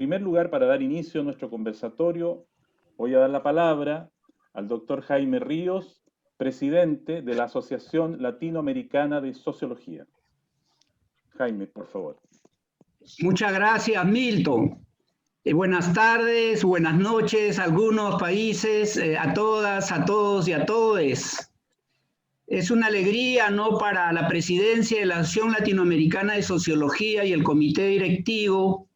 primer lugar, para dar inicio a nuestro conversatorio, voy a dar la palabra al doctor Jaime Ríos, presidente de la Asociación Latinoamericana de Sociología. Jaime, por favor. Muchas gracias, Milton. Buenas tardes, buenas noches a algunos países, a todas, a todos y a todes. Es una alegría, ¿no?, para la presidencia de la Asociación Latinoamericana de Sociología y el comité directivo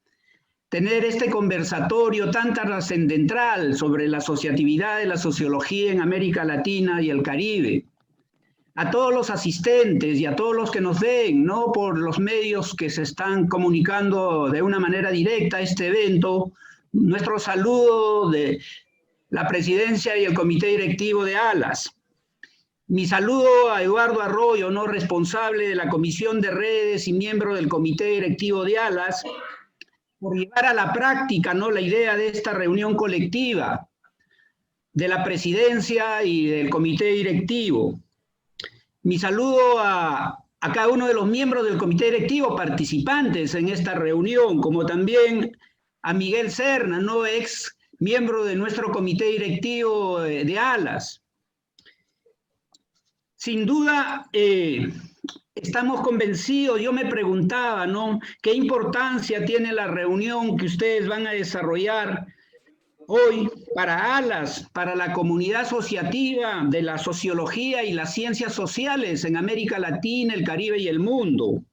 tener este conversatorio tan trascendental sobre la asociatividad de la sociología en América Latina y el Caribe. A todos los asistentes y a todos los que nos ven, ¿no?, por los medios que se están comunicando de una manera directa a este evento, nuestro saludo de la presidencia y el comité directivo de ALAS. Mi saludo a Eduardo Arroyo, ¿no?, responsable de la Comisión de Redes y miembro del comité directivo de ALAS, por llevar a la práctica, ¿no?, la idea de esta reunión colectiva de la presidencia y del comité directivo. Mi saludo a cada uno de los miembros del comité directivo participantes en esta reunión, como también a Miguel Serna, ¿no?, ex miembro de nuestro comité directivo de ALAS. Sin duda, estamos convencidos. Yo me preguntaba, ¿no?, qué importancia tiene la reunión que ustedes van a desarrollar hoy para ALAS, para la comunidad asociativa de la sociología y las ciencias sociales en América Latina, el Caribe y el mundo.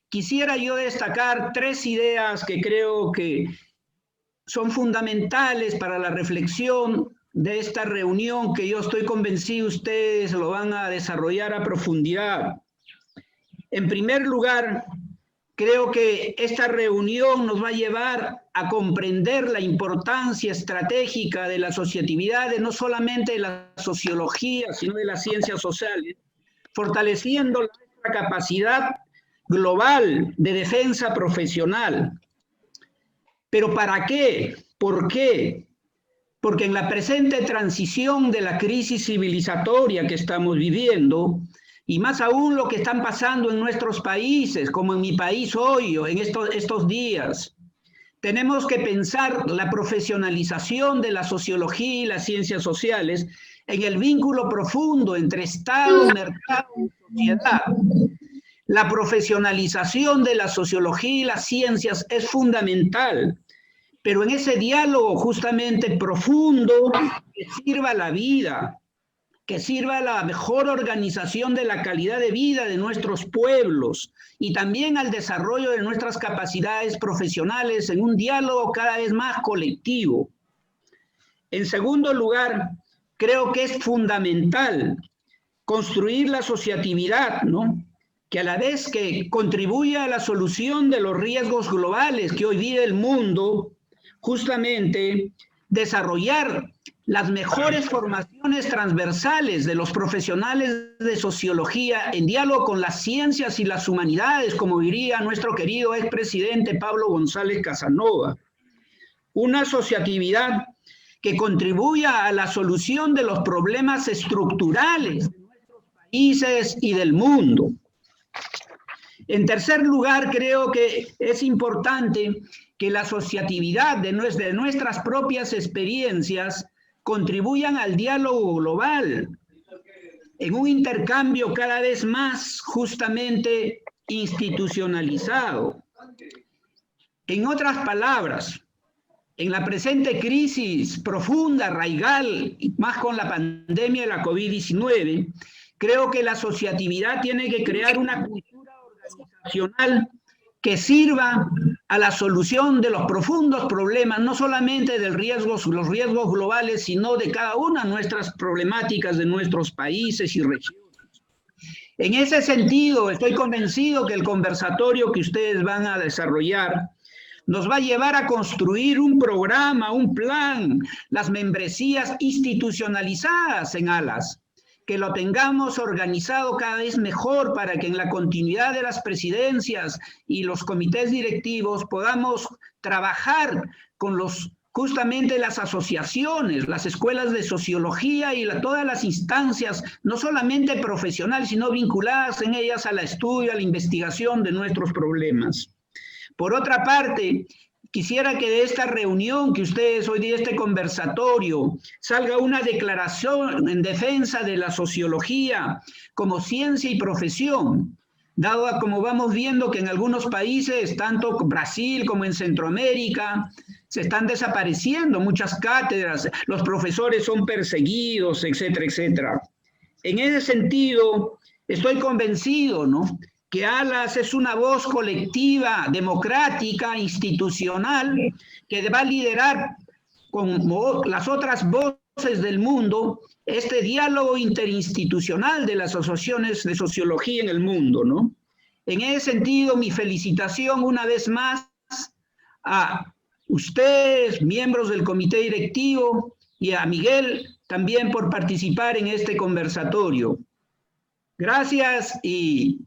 Quisiera yo destacar tres ideas que creo que son fundamentales para la reflexión de esta reunión, que yo estoy convencido ustedes lo van a desarrollar a profundidad. En primer lugar, creo que esta reunión nos va a llevar a comprender la importancia estratégica de la asociatividad, no solamente de la sociología, sino de las ciencias sociales, fortaleciendo nuestra capacidad global de defensa profesional. ¿Pero para qué? ¿Por qué? Porque en la presente transición de la crisis civilizatoria que estamos viviendo, y más aún lo que están pasando en nuestros países, como en mi país hoy, en estos días, tenemos que pensar la profesionalización de la sociología y las ciencias sociales en el vínculo profundo entre Estado, mercado y sociedad. La profesionalización de la sociología y las ciencias es fundamental, pero en ese diálogo justamente profundo que sirva a la vida, que sirva a la mejor organización de la calidad de vida de nuestros pueblos y también al desarrollo de nuestras capacidades profesionales en un diálogo cada vez más colectivo. En segundo lugar, creo que es fundamental construir la asociatividad, ¿no?, que a la vez que contribuya a la solución de los riesgos globales que hoy vive el mundo, justamente desarrollar las mejores formaciones transversales de los profesionales de sociología en diálogo con las ciencias y las humanidades, como diría nuestro querido expresidente Pablo González Casanova. Una asociatividad que contribuya a la solución de los problemas estructurales de nuestros países y del mundo. En tercer lugar, creo que es importante que la asociatividad de nuestras propias experiencias contribuyan al diálogo global, en un intercambio cada vez más justamente institucionalizado. En otras palabras, en la presente crisis profunda, arraigal, y más con la pandemia de la COVID-19, creo que la asociatividad tiene que crear una cultura organizacional que sirva a la solución de los profundos problemas, no solamente los riesgos globales, sino de cada una de nuestras problemáticas de nuestros países y regiones. En ese sentido, estoy convencido que el conversatorio que ustedes van a desarrollar nos va a llevar a construir un programa, un plan, las membresías institucionalizadas en ALAS, que lo tengamos organizado cada vez mejor para que en la continuidad de las presidencias y los comités directivos podamos trabajar con justamente las asociaciones, las escuelas de sociología y todas las instancias, no solamente profesionales, sino vinculadas en ellas al estudio, a la investigación de nuestros problemas. Por otra parte, quisiera que de esta reunión que ustedes hoy día, este conversatorio, salga una declaración en defensa de la sociología como ciencia y profesión, dado a como vamos viendo que en algunos países, tanto Brasil como en Centroamérica, se están desapareciendo muchas cátedras, los profesores son perseguidos, etcétera, etcétera. En ese sentido, estoy convencido, ¿no?, que ALAS es una voz colectiva, democrática, institucional, que va a liderar con las otras voces del mundo este diálogo interinstitucional de las asociaciones de sociología en el mundo, ¿no? En ese sentido, mi felicitación una vez más a ustedes, miembros del comité directivo, y a Miguel también por participar en este conversatorio. Gracias y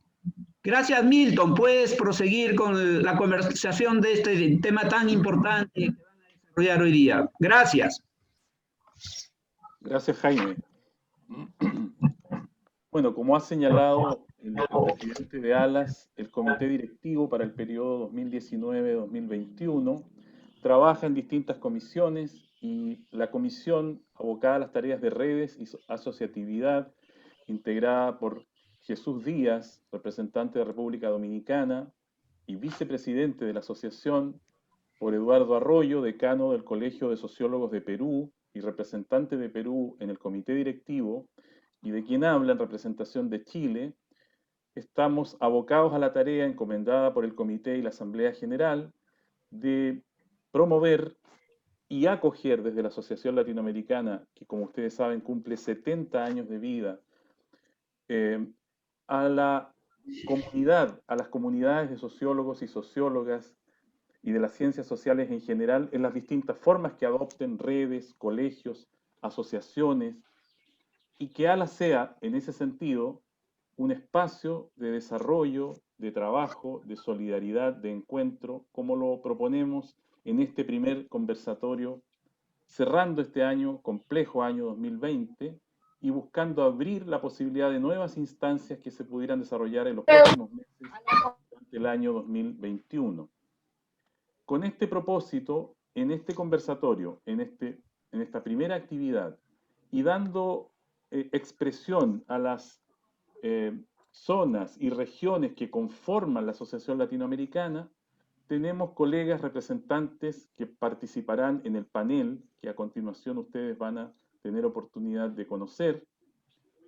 gracias, Milton. Puedes proseguir con la conversación de este tema tan importante que van a desarrollar hoy día. Gracias. Gracias, Jaime. Bueno, como ha señalado el presidente de ALAS, el comité directivo para el periodo 2019-2021 trabaja en distintas comisiones y la comisión abocada a las tareas de redes y asociatividad, integrada por Jesús Díaz, representante de República Dominicana y vicepresidente de la asociación, por Eduardo Arroyo, decano del Colegio de Sociólogos de Perú y representante de Perú en el comité directivo, y de quien habla en representación de Chile, estamos abocados a la tarea encomendada por el Comité y la Asamblea General de promover y acoger desde la Asociación Latinoamericana, que como ustedes saben cumple 70 años de vida, a la comunidad, a las comunidades de sociólogos y sociólogas y de las ciencias sociales en general, en las distintas formas que adopten redes, colegios, asociaciones, y que ALAS sea, en ese sentido, un espacio de desarrollo, de trabajo, de solidaridad, de encuentro, como lo proponemos en este primer conversatorio, cerrando este año, complejo año 2020, y buscando abrir la posibilidad de nuevas instancias que se pudieran desarrollar en los próximos meses durante el año 2021. Con este propósito, en este conversatorio, en esta primera actividad, y dando expresión a las zonas y regiones que conforman la Asociación Latinoamericana, tenemos colegas representantes que participarán en el panel, que a continuación ustedes van a tener oportunidad de conocer,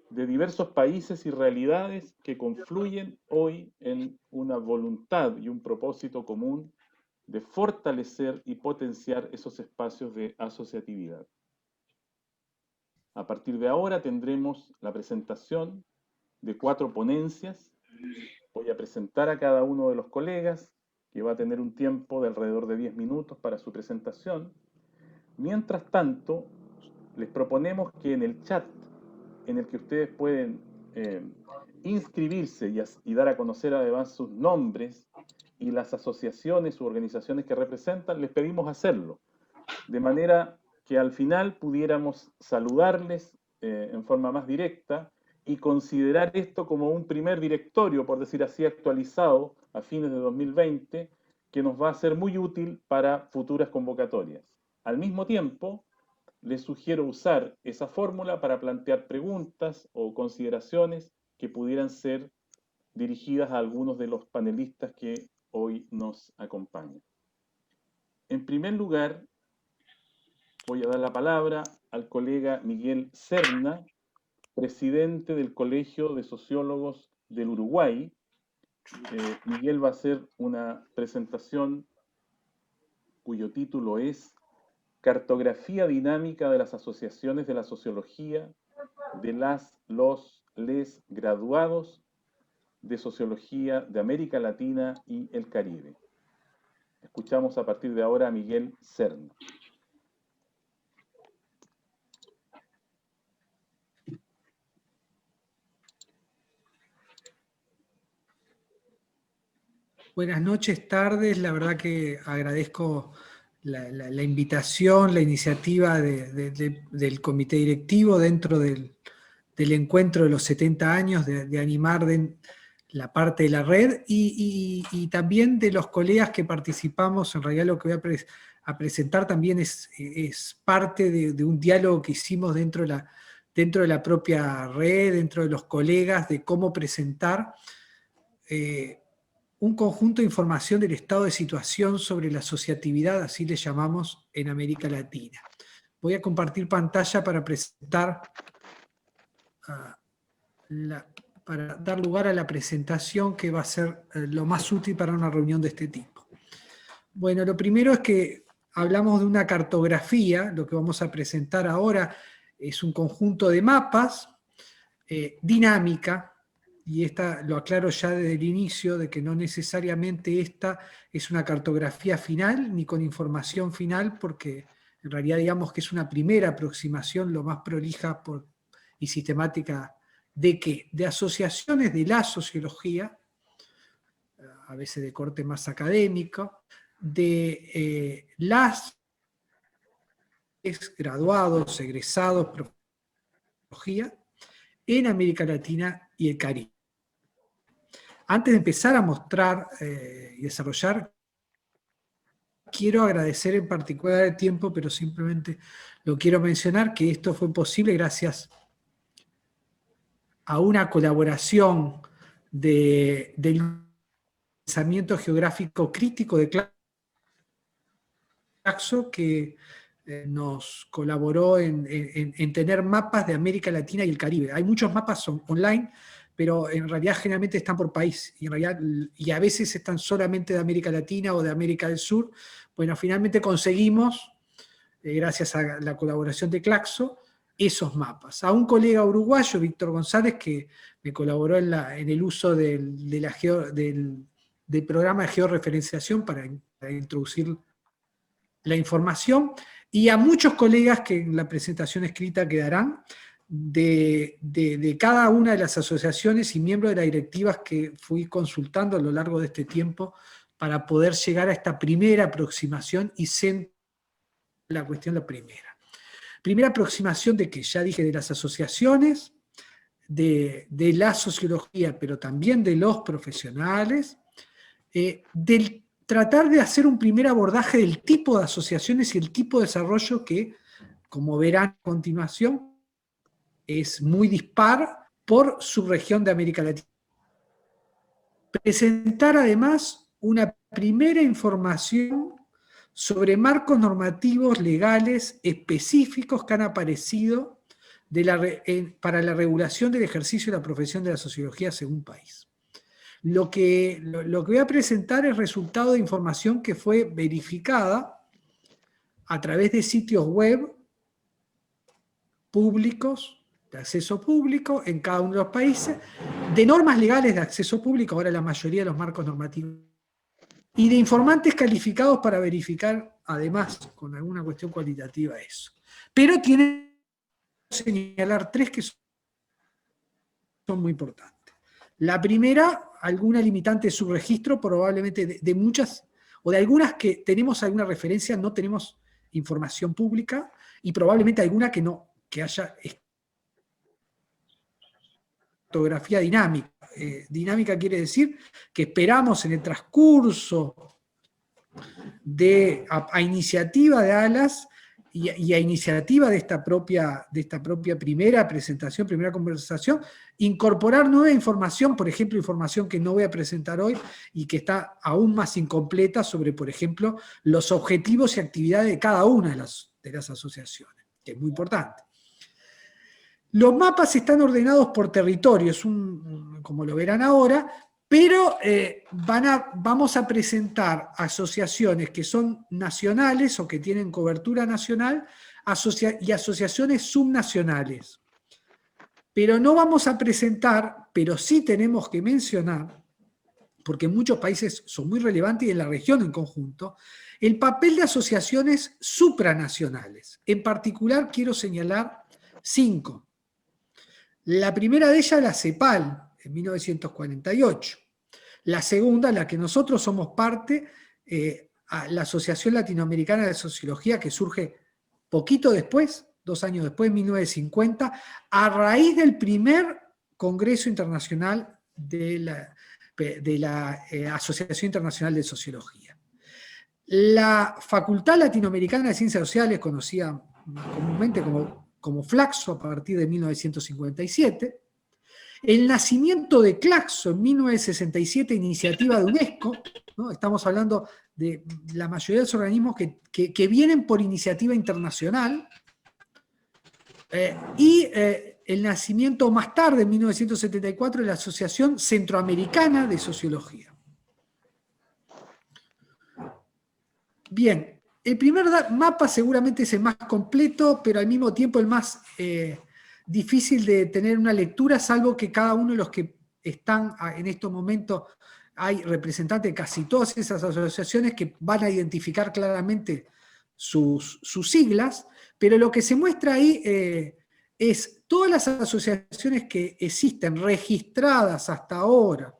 de diversos países y realidades que confluyen hoy en una voluntad y un propósito común de fortalecer y potenciar esos espacios de asociatividad. A partir de ahora tendremos la presentación de 4 ponencias. Voy a presentar a cada uno de los colegas, que va a tener un tiempo de alrededor de 10 minutos para su presentación. Mientras tanto, les proponemos que en el chat, en el que ustedes pueden inscribirse y dar a conocer además sus nombres y las asociaciones u organizaciones que representan, les pedimos hacerlo, de manera que al final pudiéramos saludarles en forma más directa y considerar esto como un primer directorio, por decir así, actualizado a fines de 2020, que nos va a ser muy útil para futuras convocatorias. Al mismo tiempo, les sugiero usar esa fórmula para plantear preguntas o consideraciones que pudieran ser dirigidas a algunos de los panelistas que hoy nos acompañan. En primer lugar, voy a dar la palabra al colega Miguel Serna, presidente del Colegio de Sociólogos del Uruguay. Miguel va a hacer una presentación cuyo título es Cartografía dinámica de las asociaciones de la sociología de les graduados de Sociología de América Latina y el Caribe. Escuchamos a partir de ahora a Miguel Serna. Buenas noches, tardes. La verdad que agradezco la invitación, la iniciativa del comité directivo dentro del encuentro de los 70 años, de animar la parte de la red y también de los colegas que participamos. En realidad lo que voy a presentar también es parte de un diálogo que hicimos dentro de la propia red, dentro de los colegas, de cómo presentar un conjunto de información del estado de situación sobre la asociatividad, así le llamamos, en América Latina. Voy a compartir pantalla para presentar, para dar lugar a la presentación que va a ser lo más útil para una reunión de este tipo. Bueno, lo primero es que hablamos de una cartografía. Lo que vamos a presentar ahora es un conjunto de mapas, dinámica, y esta lo aclaro ya desde el inicio, de que no necesariamente esta es una cartografía final, ni con información final, porque en realidad digamos que es una primera aproximación lo más prolija y sistemática de ¿qué? De asociaciones de la sociología, a veces de corte más académico, de graduados, egresados, sociología, en América Latina y el Caribe. Antes de empezar a mostrar y desarrollar, quiero agradecer en particular el tiempo, pero simplemente lo quiero mencionar, que esto fue posible gracias a una colaboración del pensamiento geográfico crítico de Claxo, que nos colaboró en tener mapas de América Latina y el Caribe. Hay muchos mapas online, pero en realidad generalmente están por país, y a veces están solamente de América Latina o de América del Sur. Bueno, finalmente conseguimos, gracias a la colaboración de Claxo, esos mapas. A un colega uruguayo, Víctor González, que me colaboró en el uso del programa de georreferenciación para introducir la información, y a muchos colegas que en la presentación escrita quedarán, de cada una de las asociaciones y miembros de las directivas que fui consultando a lo largo de este tiempo para poder llegar a esta primera aproximación y centrar la cuestión la primera. Primera aproximación de que ya dije de las asociaciones, de la sociología, pero también de los profesionales, del tratar de hacer un primer abordaje del tipo de asociaciones y el tipo de desarrollo que, como verán a continuación, es muy dispar por su región de América Latina. Presentar además una primera información sobre marcos normativos legales específicos que han aparecido para la regulación del ejercicio de la profesión de la sociología según país. Lo que voy a presentar es resultado de información que fue verificada a través de sitios web públicos, de acceso público en cada uno de los países, de normas legales de acceso público, ahora la mayoría de los marcos normativos, y de informantes calificados para verificar, además, con alguna cuestión cualitativa eso. Pero tiene que señalar tres que son muy importantes. La primera, alguna limitante de subregistro, probablemente de muchas, o de algunas que tenemos alguna referencia, no tenemos información pública, y probablemente alguna que haya fotografía dinámica. Dinámica quiere decir que esperamos en el transcurso a iniciativa de ALAS y a iniciativa de esta propia primera presentación, primera conversación, incorporar nueva información, por ejemplo, información que no voy a presentar hoy y que está aún más incompleta sobre, por ejemplo, los objetivos y actividades de cada una de las asociaciones, que es muy importante. Los mapas están ordenados por territorios, como lo verán ahora, pero vamos a presentar asociaciones que son nacionales o que tienen cobertura nacional y asociaciones subnacionales. Pero no vamos a presentar, pero sí tenemos que mencionar, porque en muchos países son muy relevantes y en la región en conjunto, el papel de asociaciones supranacionales. En particular quiero señalar 5. La primera de ellas, la CEPAL, en 1948. La segunda, la que nosotros somos parte, la Asociación Latinoamericana de Sociología, que surge poquito después, 2 años después, en 1950, a raíz del primer Congreso Internacional de de la Asociación Internacional de Sociología. La Facultad Latinoamericana de Ciencias Sociales, conocida más comúnmente como Flaxo a partir de 1957, el nacimiento de Claxo en 1967, iniciativa de UNESCO, ¿no? Estamos hablando de la mayoría de los organismos que vienen por iniciativa internacional, y el nacimiento más tarde, en 1974, de la Asociación Centroamericana de Sociología. Bien, el primer mapa seguramente es el más completo, pero al mismo tiempo el más difícil de tener una lectura, salvo que cada uno de los que están en estos momentos, hay representantes de casi todas esas asociaciones que van a identificar claramente sus siglas, pero lo que se muestra ahí es todas las asociaciones que existen registradas hasta ahora.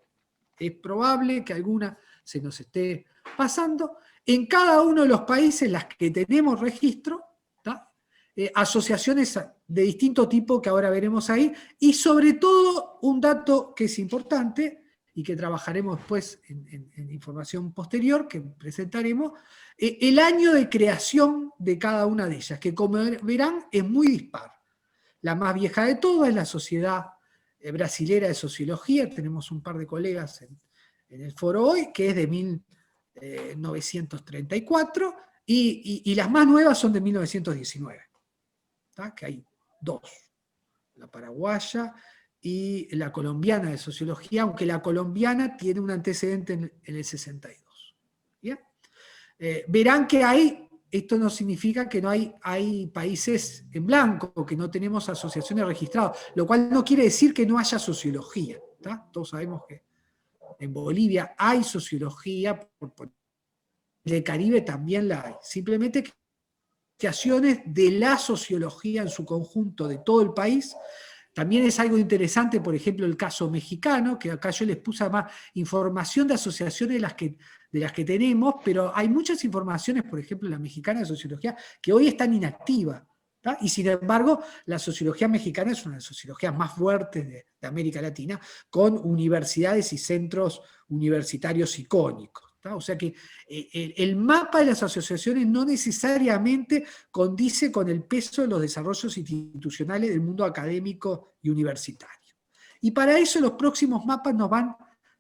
Es probable que alguna se nos esté pasando. En cada uno de los países en los que tenemos registro, asociaciones de distinto tipo que ahora veremos ahí, y sobre todo un dato que es importante y que trabajaremos después en información posterior que presentaremos, el año de creación de cada una de ellas, que como verán es muy dispar. La más vieja de todas es la Sociedad Brasilera de Sociología, tenemos un par de colegas en el foro hoy, que es de 1934, y las más nuevas son de 1919, que hay dos, la paraguaya y la colombiana de Sociología, aunque la colombiana tiene un antecedente en el 62. ¿Bien? Verán que esto no significa que no hay países en blanco, que no tenemos asociaciones registradas, lo cual no quiere decir que no haya sociología. Todos sabemos que en Bolivia hay sociología, en el Caribe también la hay. Simplemente que asociaciones de la sociología en su conjunto de todo el país. También es algo interesante, por ejemplo, el caso mexicano, que acá yo les puse más información de asociaciones de las que tenemos, pero hay muchas informaciones, por ejemplo, la mexicana de sociología, que hoy están inactivas. Y sin embargo, la sociología mexicana es una de las sociologías más fuertes de América Latina, con universidades y centros universitarios icónicos. O sea que el mapa de las asociaciones no necesariamente condice con el peso de los desarrollos institucionales del mundo académico y universitario. Y para eso los próximos mapas nos van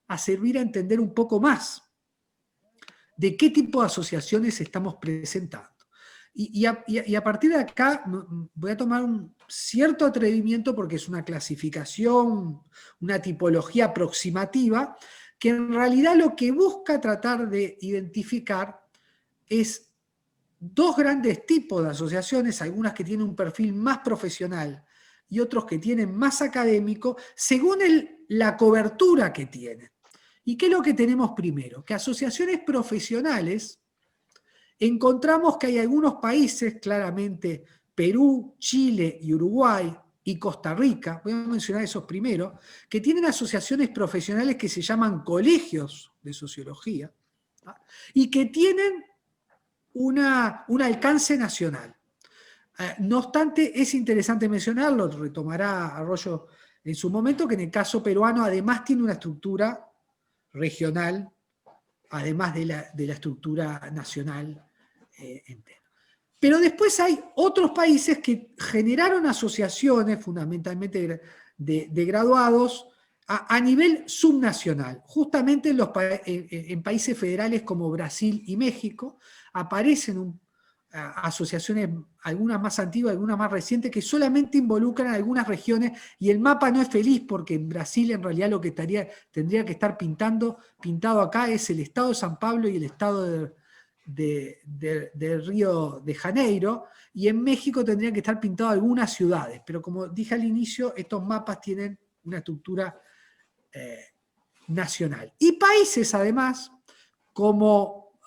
a servir a entender un poco más de qué tipo de asociaciones estamos presentando. Y a partir de acá voy a tomar un cierto atrevimiento porque es una clasificación, una tipología aproximativa, que en realidad lo que busca tratar de identificar es dos grandes tipos de asociaciones, algunas que tienen un perfil más profesional y otros que tienen más académico, según la cobertura que tienen. ¿Y qué es lo que tenemos primero? Que asociaciones profesionales, encontramos que hay algunos países, claramente Perú, Chile y Uruguay, y Costa Rica, voy a mencionar esos primero, que tienen asociaciones profesionales que se llaman colegios de sociología, y que tienen un alcance nacional. No obstante, es interesante mencionarlo, retomará Arroyo en su momento, que en el caso peruano además tiene una estructura regional, además de la estructura nacional entera. Pero después hay otros países que generaron asociaciones, fundamentalmente de graduados, a nivel subnacional. Justamente en países federales como Brasil y México aparecen asociaciones, algunas más antiguas, algunas más recientes, que solamente involucran a algunas regiones, y el mapa no es feliz porque en Brasil en realidad lo que tendría que estar pintado acá es el estado de San Pablo y el estado de Río de Janeiro, y en México tendrían que estar pintadas algunas ciudades, pero como dije al inicio, estos mapas tienen una estructura nacional. Y países además como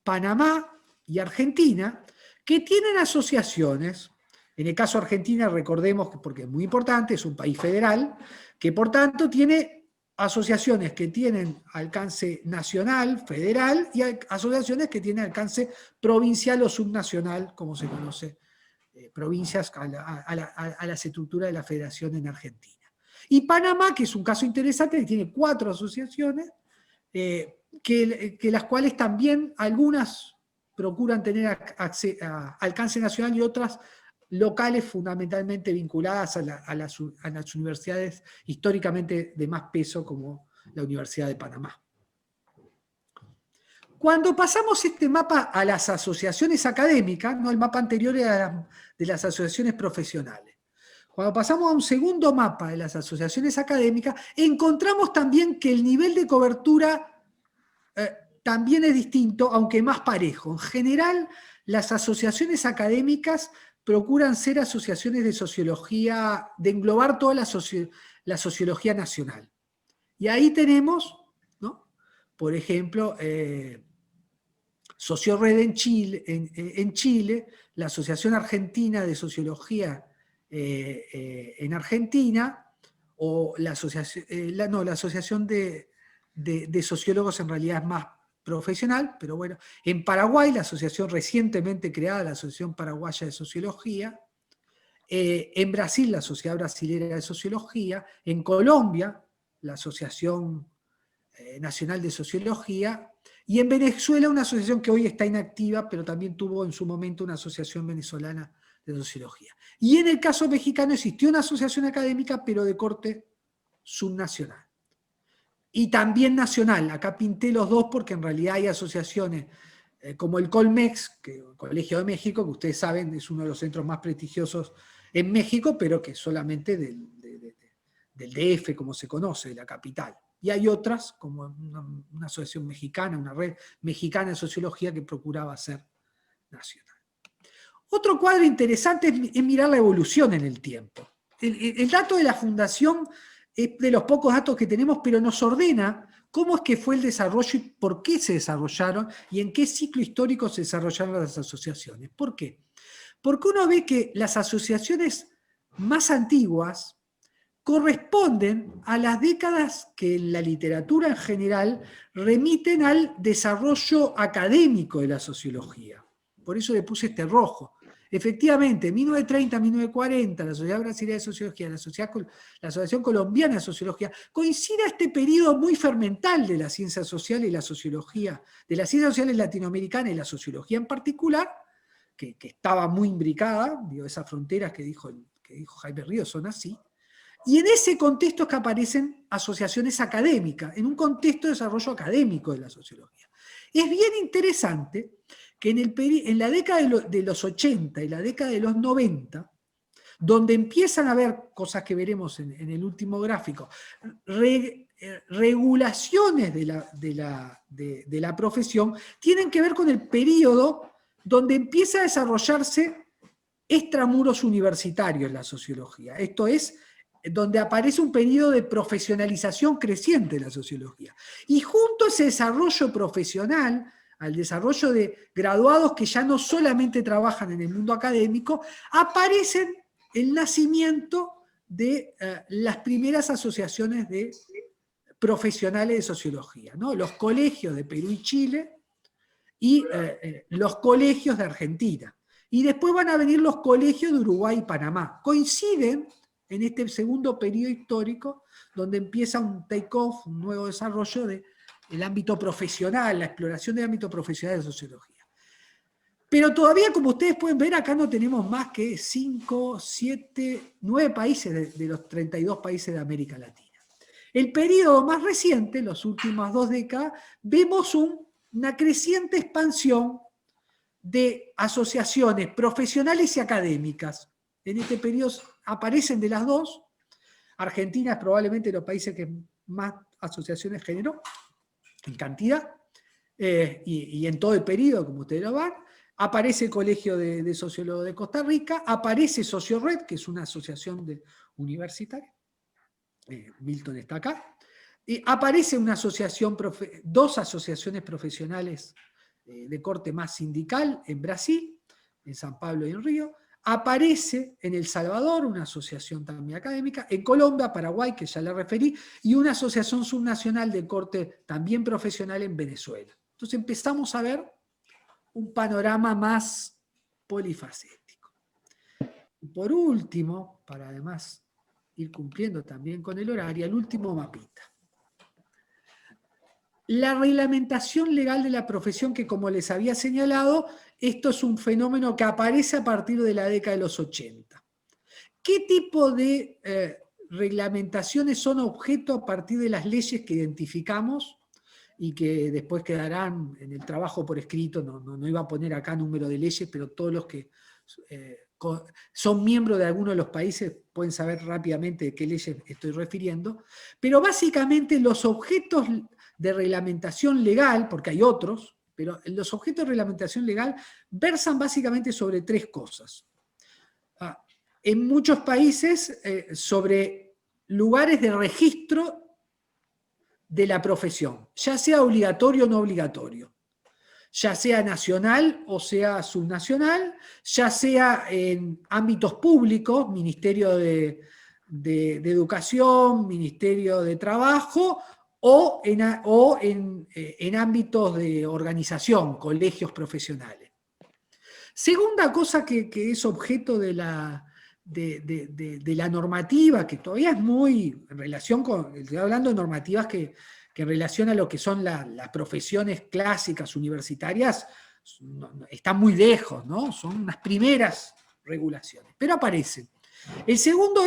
Panamá y Argentina, que tienen asociaciones. En el caso de Argentina, recordemos, porque es muy importante, es un país federal, que por tanto tiene asociaciones que tienen alcance nacional, federal, y asociaciones que tienen alcance provincial o subnacional, como se conoce, provincias a la estructura de la federación en Argentina. Y Panamá, que es un caso interesante, que tiene 4 asociaciones, que las cuales también algunas procuran tener alcance nacional y otras locales fundamentalmente vinculadas a las universidades históricamente de más peso como la Universidad de Panamá. Cuando pasamos este mapa a las asociaciones académicas, no el mapa anterior era de las asociaciones profesionales, cuando pasamos a un segundo mapa de las asociaciones académicas, encontramos también que el nivel de cobertura también es distinto, aunque más parejo. En general, las asociaciones académicas procuran ser asociaciones de sociología, de englobar toda la sociología nacional. Y ahí tenemos, ¿no?, por ejemplo, Sociored en Chile, la Asociación Argentina de Sociología en Argentina, o la Asociación de Sociólogos en realidad es más profesional, pero bueno, en Paraguay, la asociación recientemente creada, la Asociación Paraguaya de Sociología, en Brasil, la Sociedad Brasilera de Sociología, en Colombia, la Asociación Nacional de Sociología, y en Venezuela una asociación que hoy está inactiva, pero también tuvo en su momento una asociación venezolana de sociología. Y en el caso mexicano existió una asociación académica, pero de corte subnacional. Y también nacional, acá pinté los dos porque en realidad hay asociaciones como el Colmex, que el Colegio de México, que ustedes saben es uno de los centros más prestigiosos en México, pero que solamente del DF, como se conoce, de la capital. Y hay otras, como una asociación mexicana, una red mexicana de sociología que procuraba ser nacional. Otro cuadro interesante es mirar la evolución en el tiempo. El dato de la fundación es de los pocos datos que tenemos, pero nos ordena cómo es que fue el desarrollo y por qué se desarrollaron y en qué ciclo histórico se desarrollaron las asociaciones. ¿Por qué? Porque uno ve que las asociaciones más antiguas corresponden a las décadas que en la literatura en general remiten al desarrollo académico de la sociología. Por eso le puse este rojo. Efectivamente, 1930, 1940, la Sociedad Brasileña de Sociología, la Asociación Colombiana de Sociología, coincide a este periodo muy fermental de la ciencia social y la sociología, de las ciencias sociales latinoamericanas y la sociología en particular, que estaba muy imbricada, digo, esas fronteras que dijo Jaime Ríos son así. Y en ese contexto es que aparecen asociaciones académicas, en un contexto de desarrollo académico de la sociología. Es bien interesante que en la década de los 80 y la década de los 90, donde empiezan a haber, cosas que veremos en el último gráfico, regulaciones de la profesión, tienen que ver con el periodo donde empieza a desarrollarse extramuros universitarios en la sociología. Esto es, donde aparece un periodo de profesionalización creciente de la sociología. Y junto a ese desarrollo profesional, al desarrollo de graduados que ya no solamente trabajan en el mundo académico, aparecen el nacimiento de las primeras asociaciones de profesionales de sociología, ¿no? Los colegios de Perú y Chile y los colegios de Argentina. Y después van a venir los colegios de Uruguay y Panamá. Coinciden en este segundo periodo histórico, donde empieza un take-off, un nuevo desarrollo del ámbito profesional, la exploración del ámbito profesional de sociología. Pero todavía, como ustedes pueden ver, acá no tenemos más que 5, 7, 9 países de los 32 países de América Latina. El periodo más reciente, las últimas 2 décadas, vemos una creciente expansión de asociaciones profesionales y académicas. En este periodo aparecen de las dos. Argentina es probablemente de los países que más asociaciones generó en cantidad y en todo el periodo, como ustedes lo van. Aparece el Colegio de Sociólogos de Costa Rica, aparece Sociored, que es una asociación universitaria. Milton está acá. Aparece una asociación, 2 asociaciones profesionales de corte más sindical en Brasil, en San Pablo y en Río. Aparece en El Salvador una asociación también académica, en Colombia, Paraguay, que ya le referí, y una asociación subnacional de corte también profesional en Venezuela. Entonces empezamos a ver un panorama más polifacético. Y por último, para además ir cumpliendo también con el horario, el último mapita. La reglamentación legal de la profesión, que como les había señalado, esto es un fenómeno que aparece a partir de la década de los 80. ¿Qué tipo de reglamentaciones son objeto a partir de las leyes que identificamos y que después quedarán en el trabajo por escrito? No iba a poner acá número de leyes, pero todos los que son miembros de alguno de los países pueden saber rápidamente de qué leyes estoy refiriendo. Pero básicamente los objetos de reglamentación legal, porque hay otros, pero los objetos de reglamentación legal versan básicamente sobre tres cosas. En muchos países sobre lugares de registro de la profesión, ya sea obligatorio o no obligatorio, ya sea nacional o sea subnacional, ya sea en ámbitos públicos, Ministerio de Educación, Ministerio de Trabajo, o en ámbitos de organización, colegios profesionales. Segunda cosa que es objeto de la normativa, que todavía es muy en relación con, estoy hablando de normativas que en relación a lo que son las profesiones clásicas universitarias, están muy lejos, ¿no? Son unas primeras regulaciones, pero aparecen. El segundo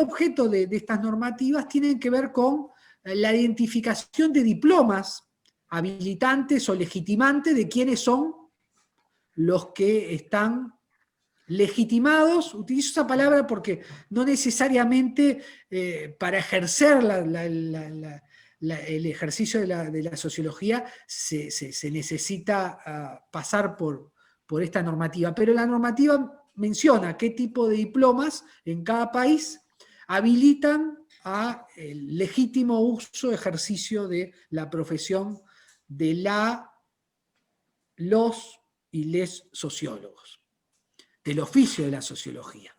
objeto de estas normativas tiene que ver con la identificación de diplomas habilitantes o legitimantes de quiénes son los que están legitimados. Utilizo esa palabra porque no necesariamente para ejercer el ejercicio de la sociología se necesita pasar por esta normativa, pero la normativa menciona qué tipo de diplomas en cada país habilitan a el legítimo uso, ejercicio de la profesión de los y les sociólogos, del oficio de la sociología.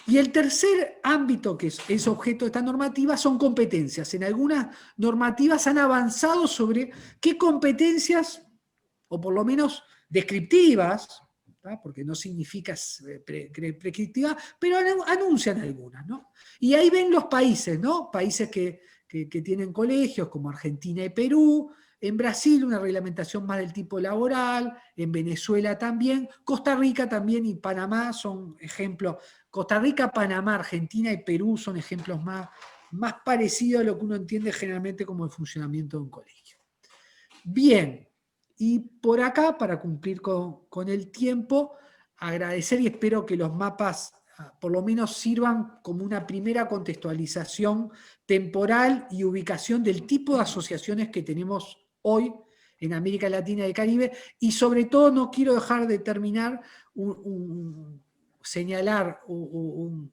Y el tercer ámbito que es objeto de esta normativa son competencias. En algunas normativas han avanzado sobre qué competencias, o por lo menos descriptivas, ¿tá? Porque no significa prescriptiva, pero anuncian algunas, ¿no? Y ahí ven los países, ¿no? Países que tienen colegios como Argentina y Perú. En Brasil una reglamentación más del tipo laboral, en Venezuela también, Costa Rica también y Panamá son ejemplos. Costa Rica, Panamá, Argentina y Perú son ejemplos más parecidos a lo que uno entiende generalmente como el funcionamiento de un colegio. Bien, y por acá, para cumplir con el tiempo, agradecer y espero que los mapas por lo menos sirvan como una primera contextualización temporal y ubicación del tipo de asociaciones que tenemos hoy en América Latina y el Caribe, y sobre todo no quiero dejar de terminar señalar una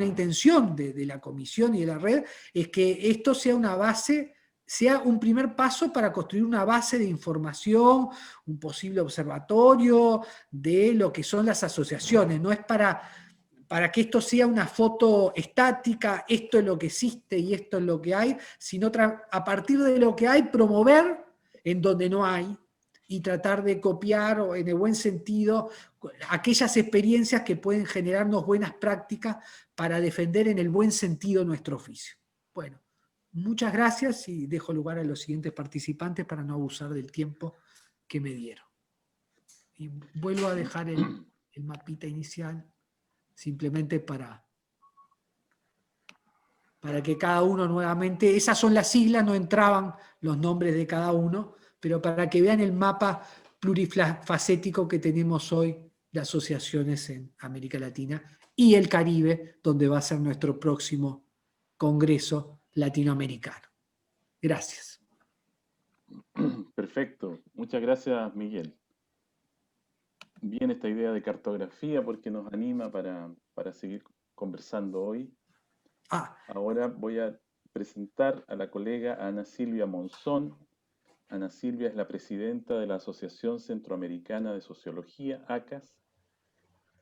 intención de la comisión y de la red, es que esto sea una base, sea un primer paso para construir una base de información, un posible observatorio de lo que son las asociaciones. No es para que esto sea una foto estática, esto es lo que existe y esto es lo que hay, sino a partir de lo que hay promover en donde no hay y tratar de copiar, o en el buen sentido, aquellas experiencias que pueden generarnos buenas prácticas para defender en el buen sentido nuestro oficio. Bueno, muchas gracias y dejo lugar a los siguientes participantes para no abusar del tiempo que me dieron. Y vuelvo a dejar el mapita inicial, simplemente para que cada uno nuevamente, esas son las siglas, no entraban los nombres de cada uno, pero para que vean el mapa plurifacético que tenemos hoy de asociaciones en América Latina y el Caribe, donde va a ser nuestro próximo Congreso Latinoamericano. Gracias. Perfecto. Muchas gracias, Miguel. Bien esta idea de cartografía porque nos anima para seguir conversando hoy. Ahora voy a presentar a la colega Ana Silvia Monzón. Ana Silvia es la presidenta de la Asociación Centroamericana de Sociología, ACAS,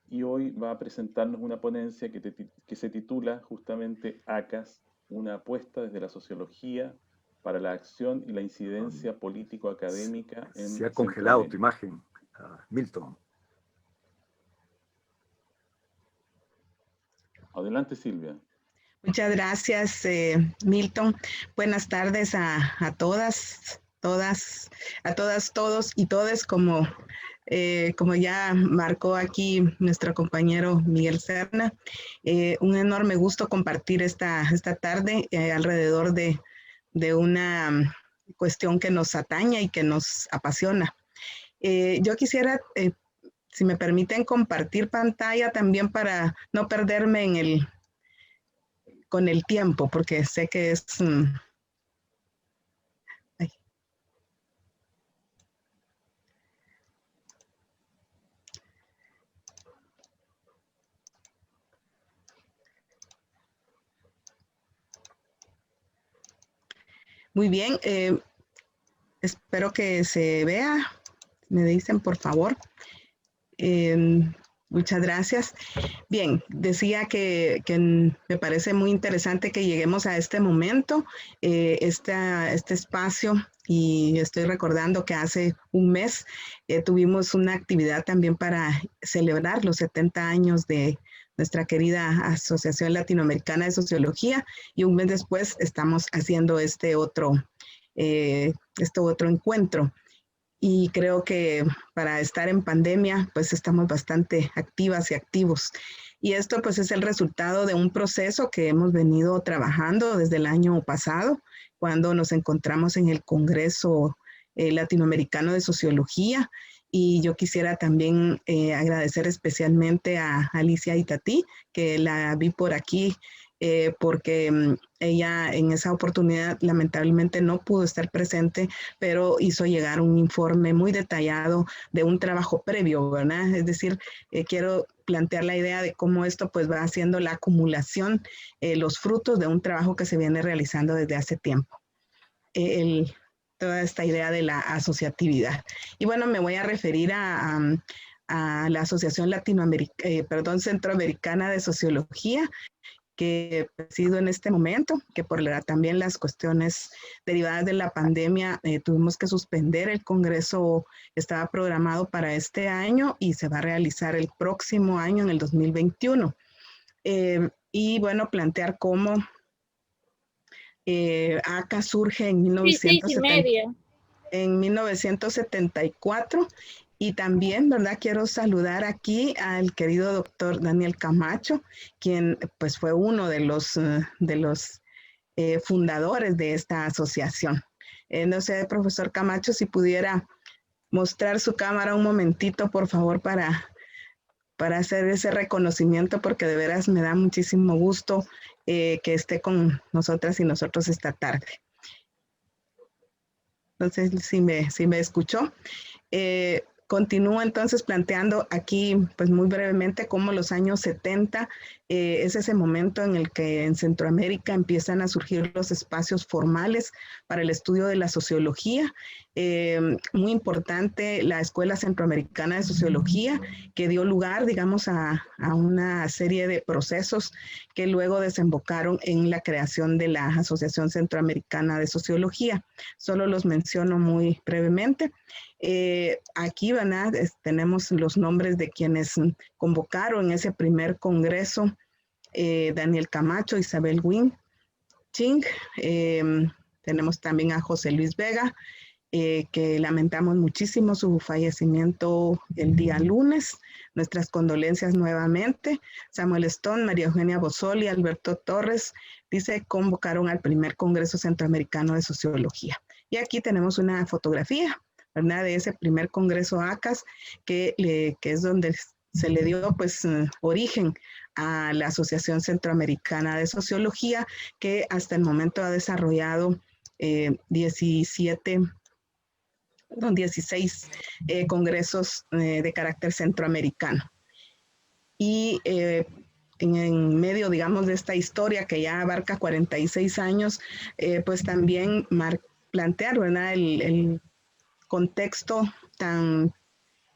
y hoy va a presentarnos una ponencia que se titula justamente ACAS, una apuesta desde la sociología para la acción y la incidencia político-académica en Se ha congelado tu imagen, Milton. Adelante, Silvia. Muchas gracias, Milton. Buenas tardes a todas, todos y todes, como ya marcó aquí nuestro compañero Miguel Serna. Un enorme gusto compartir esta tarde alrededor de una cuestión que nos atañe y que nos apasiona. Yo quisiera, si me permiten, compartir pantalla también para no perderme con el tiempo, porque sé que es... Muy bien, espero que se vea. Me dicen, por favor. Muchas gracias. Bien, decía que me parece muy interesante que lleguemos a este momento, este espacio, y estoy recordando que hace un mes tuvimos una actividad también para celebrar los 70 años de nuestra querida Asociación Latinoamericana de Sociología, y un mes después estamos haciendo este otro encuentro. Y creo que para estar en pandemia, pues estamos bastante activas y activos. Y esto pues es el resultado de un proceso que hemos venido trabajando desde el año pasado, cuando nos encontramos en el Congreso Latinoamericano de Sociología. Y yo quisiera también agradecer especialmente a Alicia Itatí, que la vi por aquí, porque ella en esa oportunidad lamentablemente no pudo estar presente, pero hizo llegar un informe muy detallado de un trabajo previo, ¿verdad? Es decir, quiero plantear la idea de cómo esto pues va haciendo la acumulación, los frutos de un trabajo que se viene realizando desde hace tiempo. Toda esta idea de la asociatividad. Y bueno, me voy a referir a la Asociación Centroamericana de Sociología, que presido en este momento, que por también las cuestiones derivadas de la pandemia tuvimos que suspender el congreso. Estaba programado para este año y se va a realizar el próximo año, en el 2021. Y bueno, plantear cómo ACA surge en 1974, y también, ¿verdad? Quiero saludar aquí al querido doctor Daniel Camacho, quien pues fue uno de los fundadores de esta asociación. No sé, profesor Camacho, si pudiera mostrar su cámara un momentito, por favor, para hacer ese reconocimiento, porque de veras me da muchísimo gusto que esté con nosotras y nosotros esta tarde. Entonces, si me escuchó. Continúo entonces planteando aquí, pues muy brevemente, cómo los años 70 es ese momento en el que en Centroamérica empiezan a surgir los espacios formales para el estudio de la sociología. Muy importante la Escuela Centroamericana de Sociología, que dio lugar, digamos, a una serie de procesos que luego desembocaron en la creación de la Asociación Centroamericana de Sociología. Solo los menciono muy brevemente. Aquí tenemos los nombres de quienes convocaron ese primer congreso: Daniel Camacho, Isabel Wing Ching, tenemos también a José Luis Vega, que lamentamos muchísimo su fallecimiento el día lunes. Nuestras condolencias nuevamente. Samuel Stone, María Eugenia Bozzoli, Alberto Torres, convocaron al primer Congreso Centroamericano de Sociología. Y aquí tenemos una fotografía, ¿verdad?, de ese primer Congreso ACAS, que es donde se le dio pues origen a la Asociación Centroamericana de Sociología, que hasta el momento ha desarrollado 16 congresos de carácter centroamericano. Y en medio, digamos, de esta historia que ya abarca 46 años, pues también plantear, ¿verdad?, el contexto tan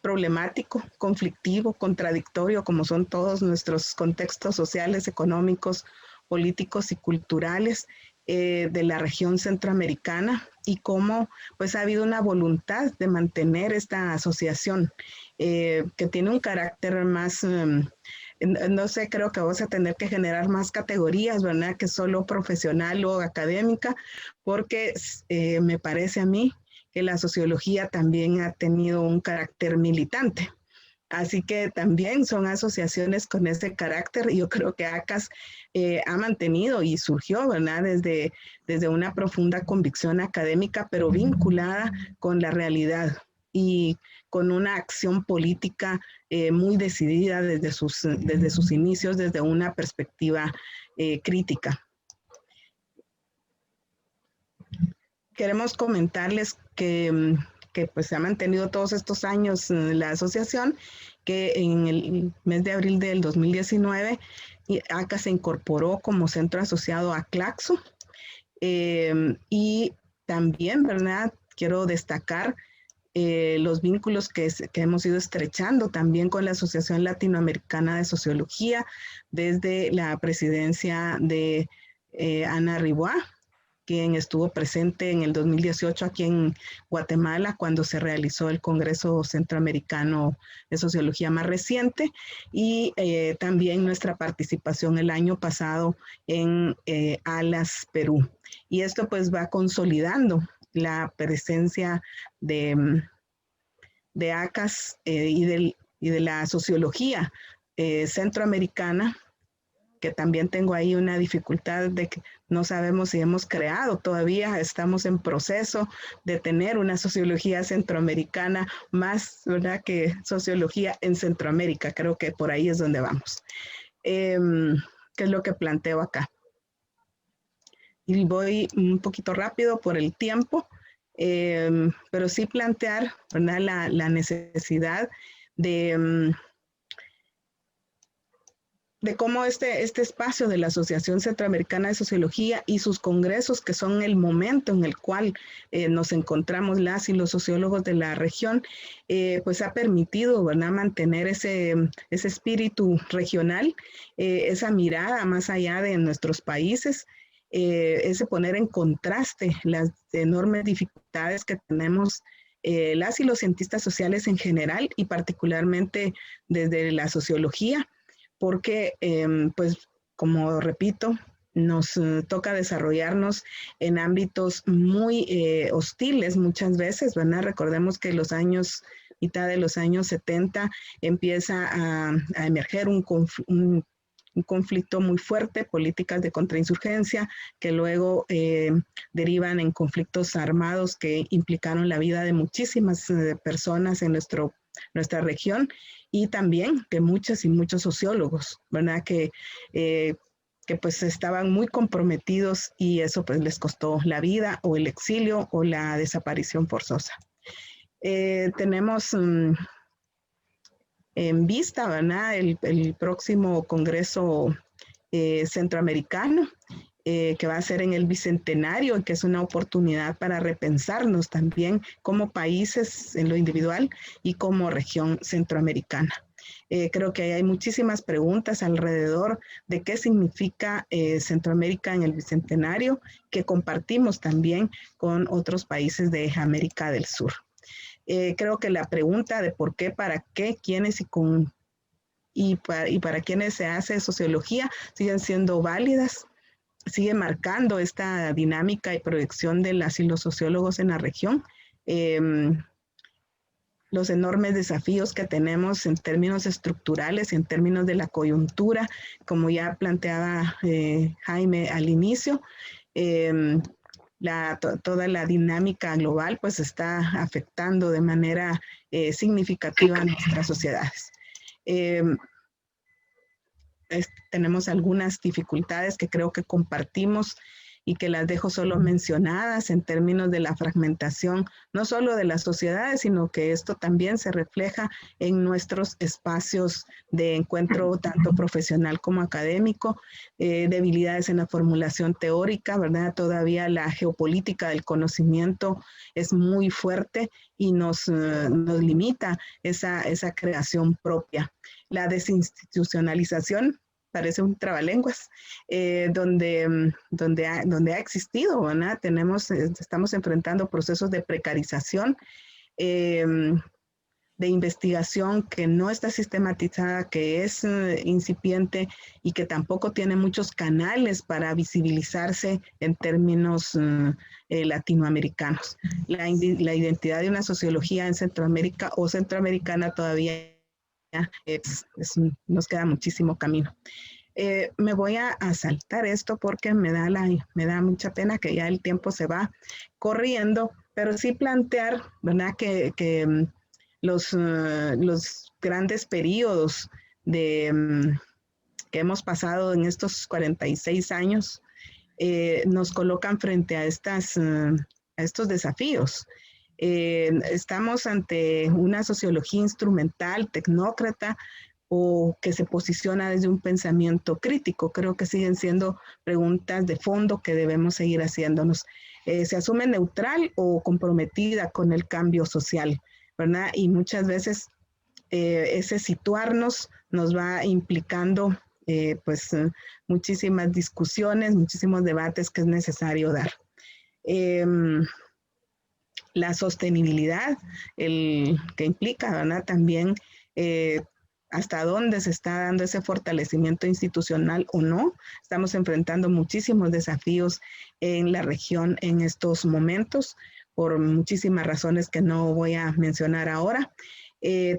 problemático, conflictivo, contradictorio, como son todos nuestros contextos sociales, económicos, políticos y culturales de la región centroamericana, y cómo pues ha habido una voluntad de mantener esta asociación que tiene un carácter más no sé, creo que vamos a tener que generar más categorías, ¿verdad? Que solo profesional o académica, porque me parece a mí que la sociología también ha tenido un carácter militante. Así que también son asociaciones con ese carácter. Yo creo que ACAS ha mantenido y surgió, ¿verdad? Desde una profunda convicción académica, pero vinculada con la realidad y con una acción política muy decidida desde sus inicios, desde una perspectiva crítica. Queremos comentarles que pues se ha mantenido todos estos años la asociación, que en el mes de abril del 2019 ACAS se incorporó como centro asociado a Claxo, y también, ¿verdad? Quiero destacar los vínculos que hemos ido estrechando también con la Asociación Latinoamericana de Sociología desde la presidencia de Ana Riboa, quien estuvo presente en el 2018 aquí en Guatemala cuando se realizó el Congreso Centroamericano de Sociología más reciente, y también nuestra participación el año pasado en ALAS Perú. Y esto pues va consolidando la presencia de ACAS y de la sociología centroamericana, que también tengo ahí una dificultad de que no sabemos si hemos creado, todavía estamos en proceso de tener una sociología centroamericana más, ¿verdad?, que sociología en Centroamérica. Creo que por ahí es donde vamos. ¿Qué es lo que planteo acá? Y voy un poquito rápido por el tiempo, pero sí plantear, ¿verdad?, la necesidad de cómo este espacio de la Asociación Centroamericana de Sociología y sus congresos, que son el momento en el cual nos encontramos las y los sociólogos de la región, pues ha permitido, ¿verdad?, mantener ese espíritu regional, esa mirada más allá de nuestros países, ese poner en contraste las enormes dificultades que tenemos las y los cientistas sociales en general y particularmente desde la sociología, porque, pues, como repito, nos toca desarrollarnos en ámbitos muy hostiles muchas veces, ¿verdad? Recordemos que mitad de los años 70 empieza a emerger un conflicto muy fuerte, políticas de contrainsurgencia, que luego derivan en conflictos armados que implicaron la vida de muchísimas personas en nuestra región, y también de muchas y muchos sociólogos, ¿verdad? Que pues estaban muy comprometidos y eso pues les costó la vida o el exilio o la desaparición forzosa. Tenemos en vista, ¿verdad?, el próximo Congreso Centroamericano, que va a ser en el Bicentenario, que es una oportunidad para repensarnos también como países en lo individual y como región centroamericana. Creo que hay muchísimas preguntas alrededor de qué significa Centroamérica en el Bicentenario, que compartimos también con otros países de América del Sur. Creo que la pregunta de por qué, para qué, quiénes y para quiénes se hace sociología siguen siendo válidas, sigue marcando esta dinámica y proyección de las y los sociólogos en la región. Los enormes desafíos que tenemos en términos estructurales y en términos de la coyuntura, como ya planteaba Jaime al inicio, toda la dinámica global pues está afectando de manera significativa a nuestras sociedades. Tenemos algunas dificultades que creo que compartimos y que las dejo solo mencionadas en términos de la fragmentación, no solo de las sociedades, sino que esto también se refleja en nuestros espacios de encuentro, tanto profesional como académico, debilidades en la formulación teórica, ¿verdad? Todavía la geopolítica del conocimiento es muy fuerte y nos limita esa creación propia. La desinstitucionalización parece un trabalenguas, donde ha existido, ¿verdad? Estamos enfrentando procesos de precarización, de de investigación que no está sistematizada, que es incipiente y que tampoco tiene muchos canales para visibilizarse en términos latinoamericanos. La identidad de una sociología en Centroamérica o centroamericana todavía nos queda muchísimo camino. Me voy a saltar esto porque me da mucha pena que ya el tiempo se va corriendo, pero sí plantear, ¿verdad?, que los grandes periodos que hemos pasado en estos 46 años nos colocan frente a estos desafíos. Estamos ante una sociología instrumental, tecnócrata, o que se posiciona desde un pensamiento crítico. Creo que siguen siendo preguntas de fondo que debemos seguir haciéndonos. ¿Se asume neutral o comprometida con el cambio social, ¿verdad? Y muchas veces ese situarnos nos va implicando muchísimas discusiones, muchísimos debates que es necesario dar. La sostenibilidad, que implica, ¿verdad?, también hasta dónde se está dando ese fortalecimiento institucional o no. Estamos enfrentando muchísimos desafíos en la región en estos momentos, por muchísimas razones que no voy a mencionar ahora.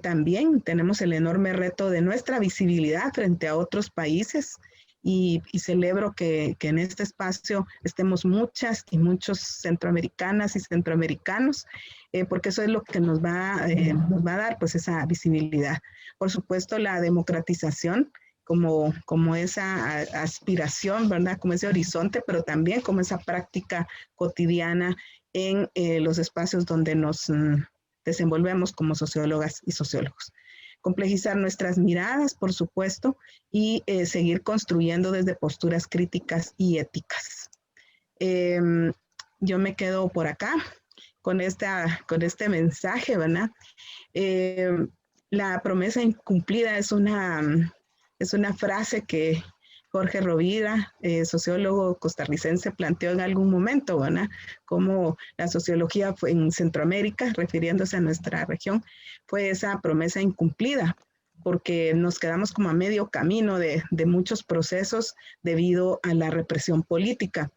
También tenemos el enorme reto de nuestra visibilidad frente a otros países, y celebro que en este espacio estemos muchas y muchos centroamericanas y centroamericanos, porque eso es lo que nos va a dar pues esa visibilidad. Por supuesto, la democratización como esa aspiración, ¿verdad?, como ese horizonte, pero también como esa práctica cotidiana en los espacios donde nos desenvolvemos como sociólogas y sociólogos. Complejizar nuestras miradas, por supuesto, y seguir construyendo desde posturas críticas y éticas. Yo me quedo por acá con este mensaje, ¿verdad? La promesa incumplida es una frase que Jorge Rovira, sociólogo costarricense, planteó en algún momento, ¿verdad? Como la sociología fue en Centroamérica, refiriéndose a nuestra región, fue esa promesa incumplida, porque nos quedamos como a medio camino de muchos procesos debido a la represión política.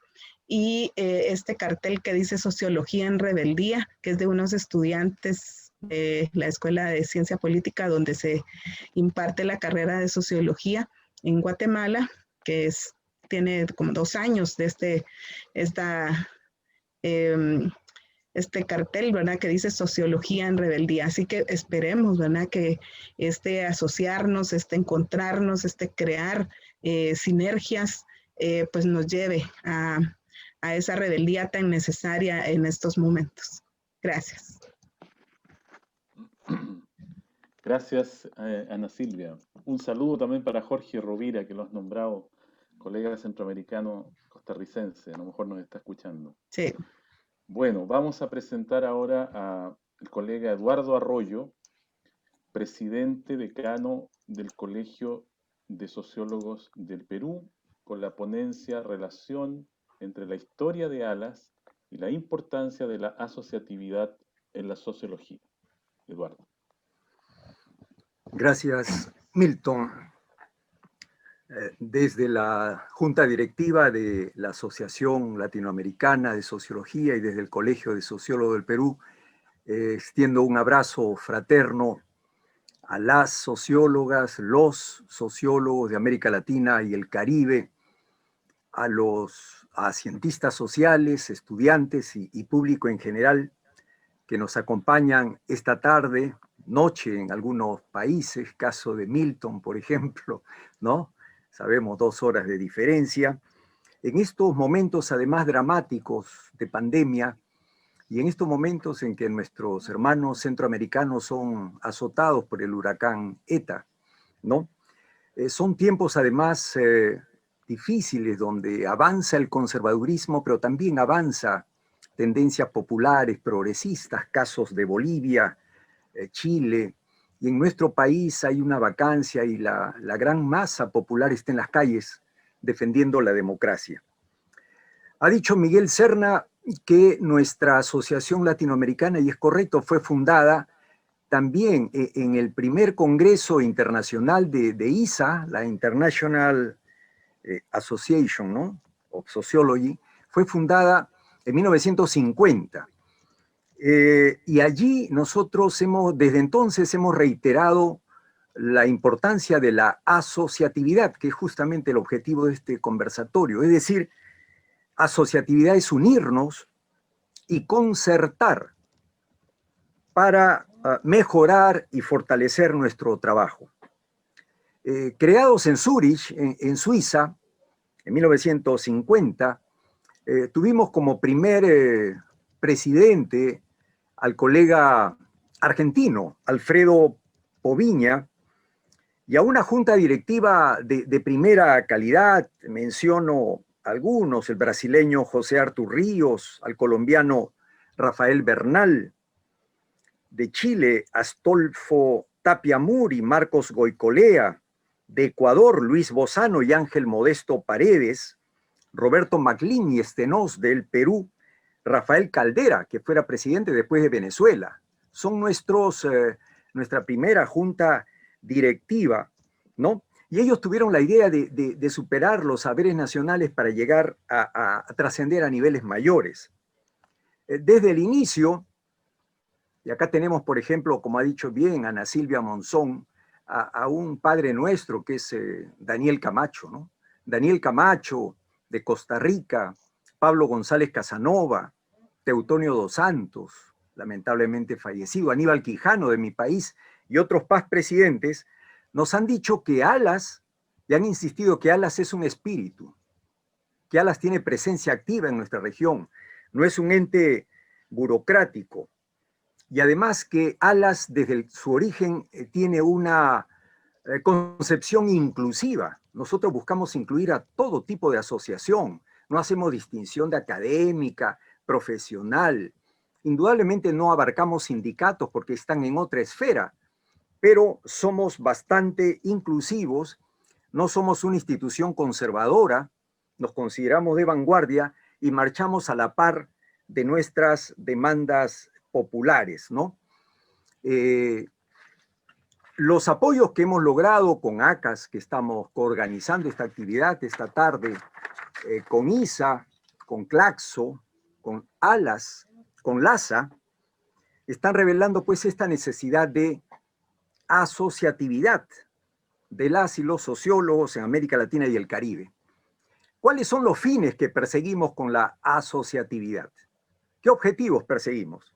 Y este cartel que dice Sociología en Rebeldía, que es de unos estudiantes de la Escuela de Ciencia Política, donde se imparte la carrera de Sociología en Guatemala, que tiene como 2 años de este cartel, ¿verdad?, que dice Sociología en Rebeldía. Así que esperemos, ¿verdad?, que asociarnos, encontrarnos, crear sinergias, pues nos lleve a esa rebeldía tan necesaria en estos momentos. Gracias. Gracias, Ana Silvia. Un saludo también para Jorge Rovira, que lo has nombrado colega centroamericano costarricense, a lo mejor nos está escuchando. Sí. Bueno, vamos a presentar ahora al colega Eduardo Arroyo, presidente decano del Colegio de Sociólogos del Perú, con la ponencia Relación entre la historia de Alas y la importancia de la asociatividad en la sociología. Eduardo. Gracias, Milton. Desde la Junta Directiva de la Asociación Latinoamericana de Sociología y desde el Colegio de Sociólogos del Perú, extiendo un abrazo fraterno a las sociólogas, los sociólogos de América Latina y el Caribe, a cientistas sociales, estudiantes y público en general que nos acompañan esta tarde, noche en algunos países, caso de Milton, por ejemplo, ¿no? Sabemos 2 horas de diferencia. En estos momentos, además dramáticos de pandemia, y en estos momentos en que nuestros hermanos centroamericanos son azotados por el huracán ETA, ¿no? Son tiempos además difíciles donde avanza el conservadurismo, pero también avanza tendencias populares, progresistas, casos de Bolivia, Chile, y en nuestro país hay una vacancia y la gran masa popular está en las calles defendiendo la democracia. Ha dicho Miguel Serna que nuestra Asociación Latinoamericana, y es correcto, fue fundada también en el primer Congreso Internacional de ISA, la International Association, ¿no?, of Sociology, fue fundada en 1950. Y allí nosotros desde entonces hemos reiterado la importancia de la asociatividad, que es justamente el objetivo de este conversatorio. Es decir, asociatividad es unirnos y concertar para mejorar y fortalecer nuestro trabajo. Creados en Zúrich, en Suiza, en 1950, tuvimos como primer presidente al colega argentino, Alfredo Poviña, y a una junta directiva de primera calidad. Menciono algunos: el brasileño José Artur Ríos, al colombiano Rafael Bernal, de Chile, Astolfo Tapia Muri, Marcos Goicolea, de Ecuador, Luis Bozano y Ángel Modesto Paredes, Roberto Maclin y Stenós del Perú, Rafael Caldera, que fuera presidente después de Venezuela. Son nuestra primera junta directiva, ¿no? Y ellos tuvieron la idea de superar los saberes nacionales para llegar a trascender a niveles mayores. Desde el inicio, y acá tenemos, por ejemplo, como ha dicho bien Ana Silvia Monzón, a un padre nuestro que es Daniel Camacho, ¿no? Daniel Camacho, de Costa Rica, Pablo González Casanova, Teutonio dos Santos, lamentablemente fallecido, Aníbal Quijano de mi país, y otros presidentes, nos han dicho que ALAS, y han insistido que ALAS es un espíritu, que ALAS tiene presencia activa en nuestra región, no es un ente burocrático, y además que ALAS desde su origen tiene una concepción inclusiva. Nosotros buscamos incluir a todo tipo de asociación, no hacemos distinción de académica, profesional. Indudablemente no abarcamos sindicatos porque están en otra esfera, pero somos bastante inclusivos, no somos una institución conservadora, nos consideramos de vanguardia y marchamos a la par de nuestras demandas populares, ¿no? Los apoyos que hemos logrado con ACAS, que estamos coorganizando esta actividad esta tarde, con ISA, con Claxo, con ALAS, con LASA, están revelando pues esta necesidad de asociatividad de las y los sociólogos en América Latina y el Caribe. ¿Cuáles son los fines que perseguimos con la asociatividad? ¿Qué objetivos perseguimos?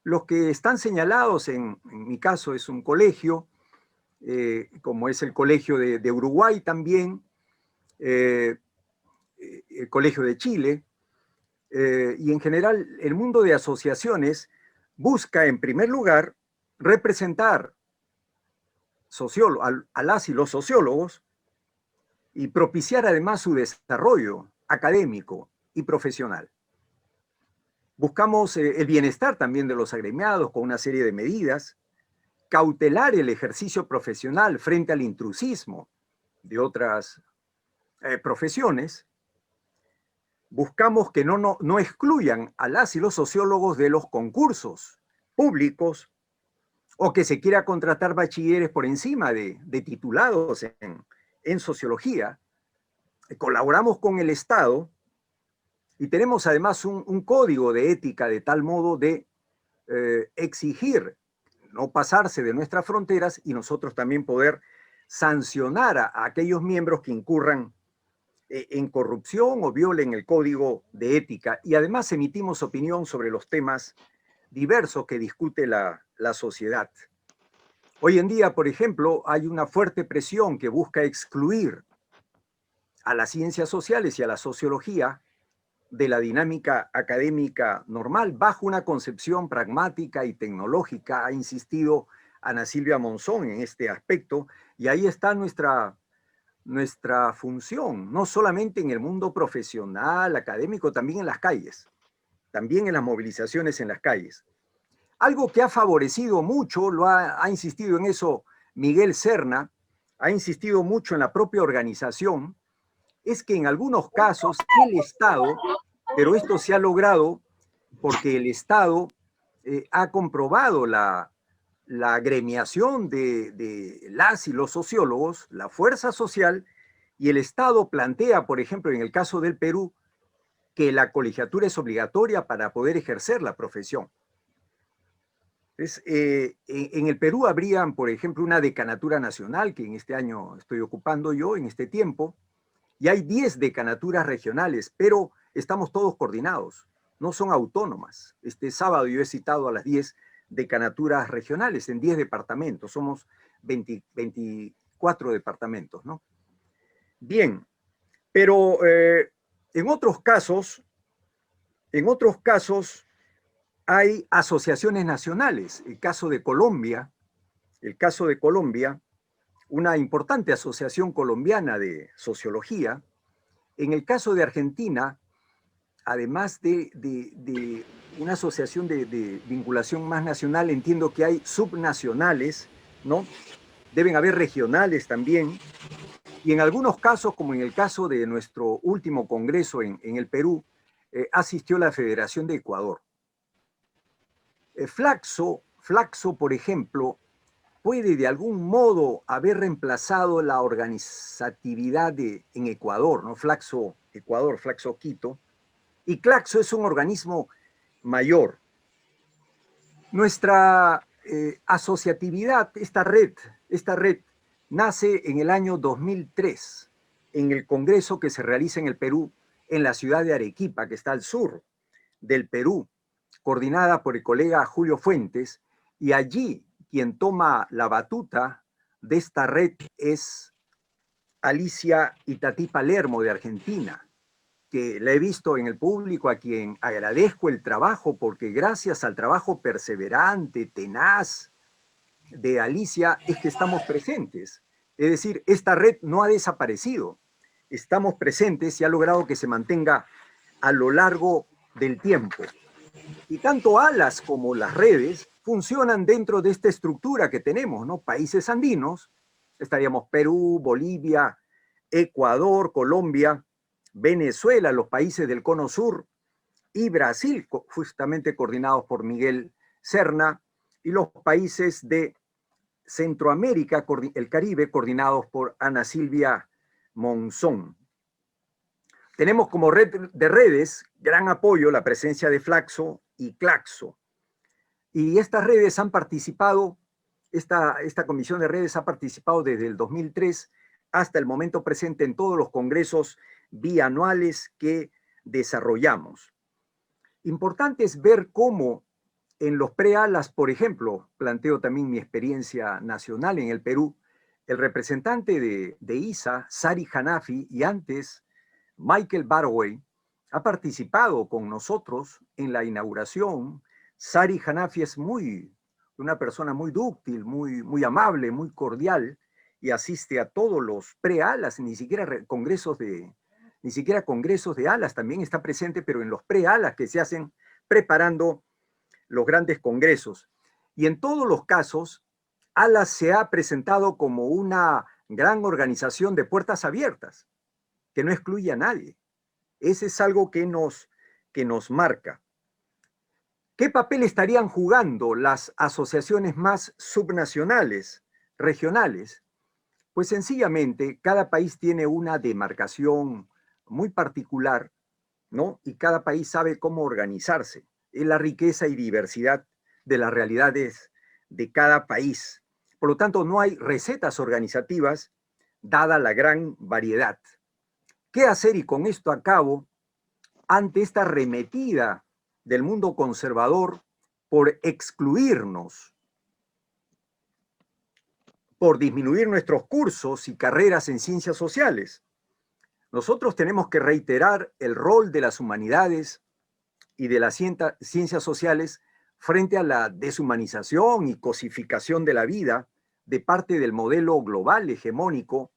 Los que están señalados, en mi caso es un colegio, como es el Colegio de Uruguay también, el Colegio de Chile, y en general el mundo de asociaciones busca en primer lugar representar a las y los sociólogos y propiciar además su desarrollo académico y profesional. Buscamos el bienestar también de los agremiados con una serie de medidas, cautelar el ejercicio profesional frente al intrusismo de otras profesiones. Buscamos que no excluyan a las y los sociólogos de los concursos públicos o que se quiera contratar bachilleres por encima de titulados en sociología. Colaboramos con el Estado y tenemos además un código de ética de tal modo de exigir no pasarse de nuestras fronteras y nosotros también poder sancionar a aquellos miembros que incurran en corrupción o violen el código de ética. Y además emitimos opinión sobre los temas diversos que discute la sociedad. Hoy en día, por ejemplo, hay una fuerte presión que busca excluir a las ciencias sociales y a la sociología de la dinámica académica normal, bajo una concepción pragmática y tecnológica. Ha insistido Ana Silvia Monzón en este aspecto, y ahí está nuestra función, no solamente en el mundo profesional, académico, también en las calles, también en las movilizaciones en las calles. Algo que ha favorecido mucho, ha insistido en eso Miguel Serna, ha insistido mucho en la propia organización, es que en algunos casos el Estado, pero esto se ha logrado porque el Estado ha comprobado la la agremiación de las y los sociólogos, la fuerza social, y el Estado plantea, por ejemplo, en el caso del Perú, que la colegiatura es obligatoria para poder ejercer la profesión. Entonces, en el Perú habrían, por ejemplo, una decanatura nacional, que en este año estoy ocupando yo, en este tiempo, y hay 10 decanaturas regionales, pero estamos todos coordinados, no son autónomas. Este sábado yo he citado a las 10 decanaturas regionales en 10 departamentos, somos 24 departamentos, ¿no? Bien, pero en otros casos hay asociaciones nacionales. El caso de Colombia, una importante asociación colombiana de sociología. En el caso de Argentina, además de una asociación de vinculación más nacional, entiendo que hay subnacionales, ¿no? Deben haber regionales también. Y en algunos casos, como en el caso de nuestro último congreso en el Perú, asistió la Federación de Ecuador. Flaxo, por ejemplo, puede de algún modo haber reemplazado la organizatividad en Ecuador, ¿no? Flaxo Ecuador, Flaxo Quito, y Claxo es un organismo mayor. Nuestra asociatividad, esta red, nace en el año 2003, en el congreso que se realiza en el Perú, en la ciudad de Arequipa, que está al sur del Perú, coordinada por el colega Julio Fuentes, y allí quien toma la batuta de esta red es Alicia Itatí Palermo de Argentina, que la he visto en el público, a quien agradezco el trabajo, porque gracias al trabajo perseverante, tenaz de Alicia, es que estamos presentes. Es decir, esta red no ha desaparecido. Estamos presentes y ha logrado que se mantenga a lo largo del tiempo. Y tanto ALAS como las redes funcionan dentro de esta estructura que tenemos, ¿no? Países andinos, estaríamos Perú, Bolivia, Ecuador, Colombia, Venezuela, los países del Cono Sur y Brasil, justamente coordinados por Miguel Serna, y los países de Centroamérica, el Caribe, coordinados por Ana Silvia Monzón. Tenemos como red de redes gran apoyo la presencia de Flaxo y Claxo. Y estas redes han participado, esta comisión de redes ha participado desde el 2003 hasta el momento presente en todos los congresos bianuales que desarrollamos. Importante es ver cómo en los pre-ALAS, por ejemplo, planteo también mi experiencia nacional en el Perú, el representante de ISA, Sari Hanafi, y antes Michael Barway, ha participado con nosotros en la inauguración. Sari Hanafi es una persona muy dúctil, muy amable, muy cordial, y asiste a todos los pre-ALAS, ni siquiera congresos de ALAS también está presente, pero en los pre-ALAS que se hacen preparando los grandes congresos. Y en todos los casos, ALAS se ha presentado como una gran organización de puertas abiertas, que no excluye a nadie. Ese es algo que nos marca. ¿Qué papel estarían jugando las asociaciones más subnacionales, regionales? Pues sencillamente, cada país tiene una demarcación muy particular, ¿no? Y cada país sabe cómo organizarse. Es la riqueza y diversidad de las realidades de cada país. Por lo tanto, no hay recetas organizativas, dada la gran variedad. ¿Qué hacer? Y con esto acabo, ante esta arremetida del mundo conservador por excluirnos, por disminuir nuestros cursos y carreras en ciencias sociales. Nosotros tenemos que reiterar el rol de las humanidades y de las ciencias sociales frente a la deshumanización y cosificación de la vida de parte del modelo global hegemónico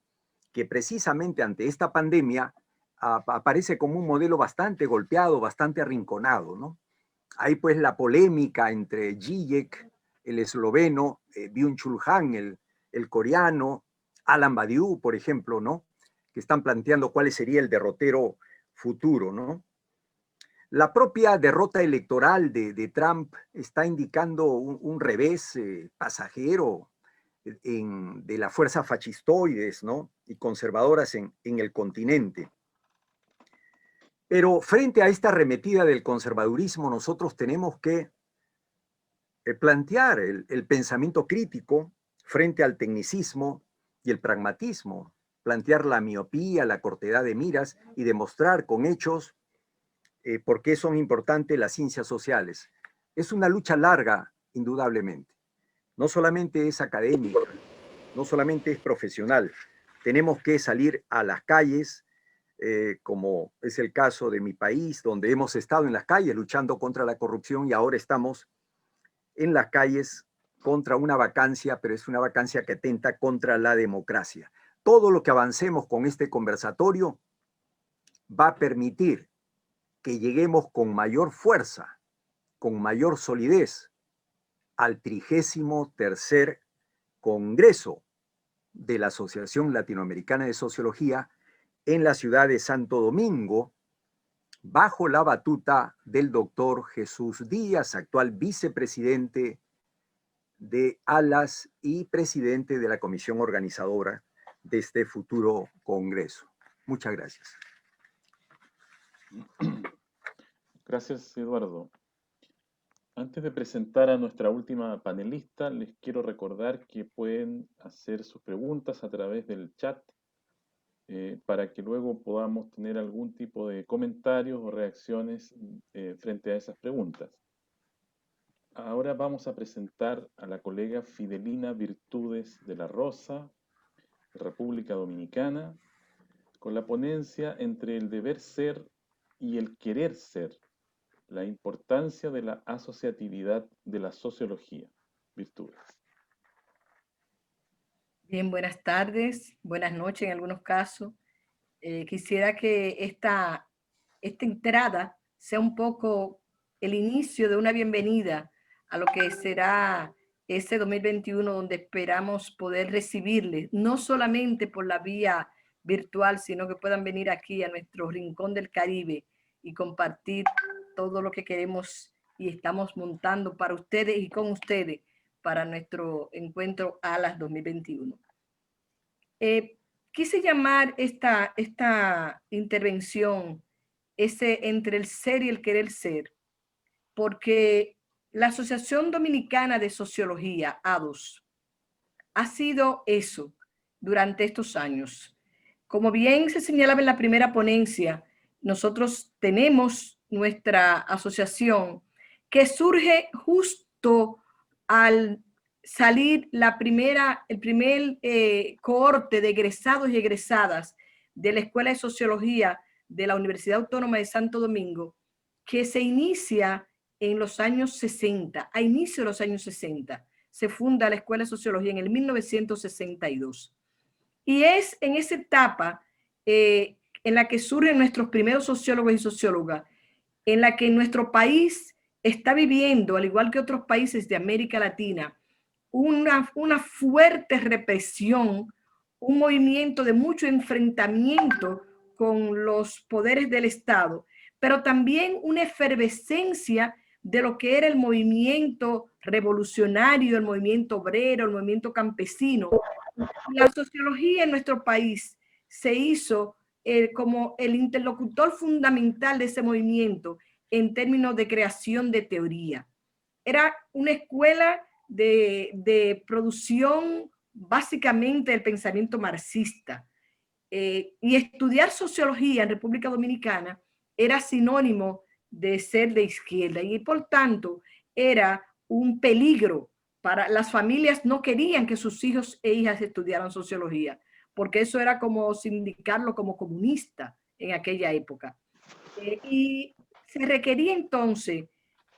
que precisamente ante esta pandemia aparece como un modelo bastante golpeado, bastante arrinconado, ¿no? Hay pues la polémica entre Zizek, el esloveno, Byung-Chul Han, el coreano, Alan Badiou, por ejemplo, ¿no? Que están planteando cuál sería el derrotero futuro, ¿no? La propia derrota electoral de Trump está indicando un revés pasajero de las fuerzas fascistoides, ¿no?, y conservadoras en el continente. Pero frente a esta arremetida del conservadurismo, nosotros tenemos que plantear el pensamiento crítico frente al tecnicismo y el pragmatismo, plantear la miopía, la cortedad de miras y demostrar con hechos por qué son importantes las ciencias sociales. Es una lucha larga, indudablemente. No solamente es académica, no solamente es profesional. Tenemos que salir a las calles, como es el caso de mi país, donde hemos estado en las calles luchando contra la corrupción y ahora estamos en las calles contra una vacancia, pero es una vacancia que atenta contra la democracia. Todo lo que avancemos con este conversatorio va a permitir que lleguemos con mayor fuerza, con mayor solidez al 33º Congreso de la Asociación Latinoamericana de Sociología en la ciudad de Santo Domingo, bajo la batuta del doctor Jesús Díaz, actual vicepresidente de ALAS y presidente de la comisión organizadora de este futuro congreso. Muchas gracias. Gracias, Eduardo. Antes de presentar a nuestra última panelista, les quiero recordar que pueden hacer sus preguntas a través del chat para que luego podamos tener algún tipo de comentarios o reacciones frente a esas preguntas. Ahora vamos a presentar a la colega Fidelina Virtudes de la Rosa, de República Dominicana, con la ponencia entre el deber ser y el querer ser, la importancia de la asociatividad de la sociología. Virtudes. Bien, buenas tardes, buenas noches en algunos casos. Quisiera que esta entrada sea un poco el inicio de una bienvenida a lo que será ese 2021, donde esperamos poder recibirles, no solamente por la vía virtual, sino que puedan venir aquí a nuestro rincón del Caribe y compartir todo lo que queremos y estamos montando para ustedes y con ustedes para nuestro encuentro ALAS 2021. Quise llamar esta intervención ese entre el ser y el querer ser, porque la Asociación Dominicana de Sociología, ADOS, ha sido eso durante estos años. Como bien se señalaba en la primera ponencia, nosotros tenemos nuestra asociación que surge justo al salir el primer cohorte de egresados y egresadas de la Escuela de Sociología de la Universidad Autónoma de Santo Domingo, que se inicia en los años 60, a inicio de los años 60. Se funda la Escuela de Sociología en el 1962. Y es en esa etapa en la que surgen nuestros primeros sociólogos y sociólogas, en la que nuestro país está viviendo, al igual que otros países de América Latina, una fuerte represión, un movimiento de mucho enfrentamiento con los poderes del Estado, pero también una efervescencia de lo que era el movimiento revolucionario, el movimiento obrero, el movimiento campesino. La sociología en nuestro país se hizo como el interlocutor fundamental de ese movimiento en términos de creación de teoría. Era una escuela de producción básicamente del pensamiento marxista. Y estudiar sociología en República Dominicana era sinónimo de ser de izquierda y por tanto era un peligro para las familias. No querían que sus hijos e hijas estudiaran sociología, porque eso era como sindicarlo como comunista en aquella época. Y se requería entonces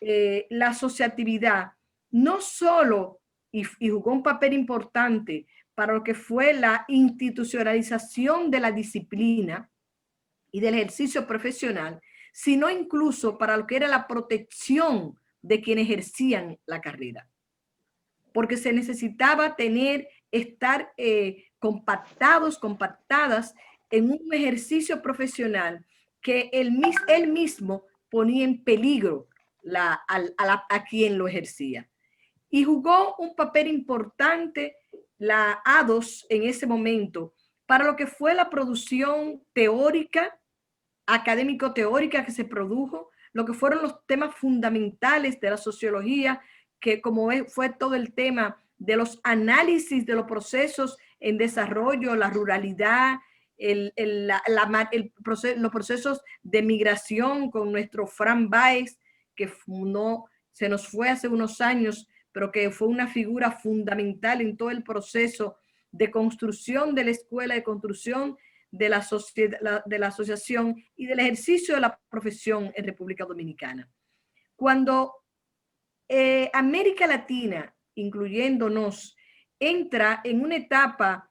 la asociatividad, no solo, y jugó un papel importante para lo que fue la institucionalización de la disciplina y del ejercicio profesional, sino incluso para lo que era la protección de quienes ejercían la carrera. Porque se necesitaba estar compactadas en un ejercicio profesional que él mismo ponía en peligro a quien lo ejercía. Y jugó un papel importante la ADOS en ese momento para lo que fue la producción teórica, académico-teórica que se produjo, lo que fueron los temas fundamentales de la sociología, que como fue todo el tema de los análisis de los procesos en desarrollo, la ruralidad, los procesos de migración con nuestro Fran Báez, que se nos fue hace unos años, pero que fue una figura fundamental en todo el proceso de construcción de la escuela, de construcción de la asociación y del ejercicio de la profesión en República Dominicana. Cuando América Latina, incluyéndonos, entra en una etapa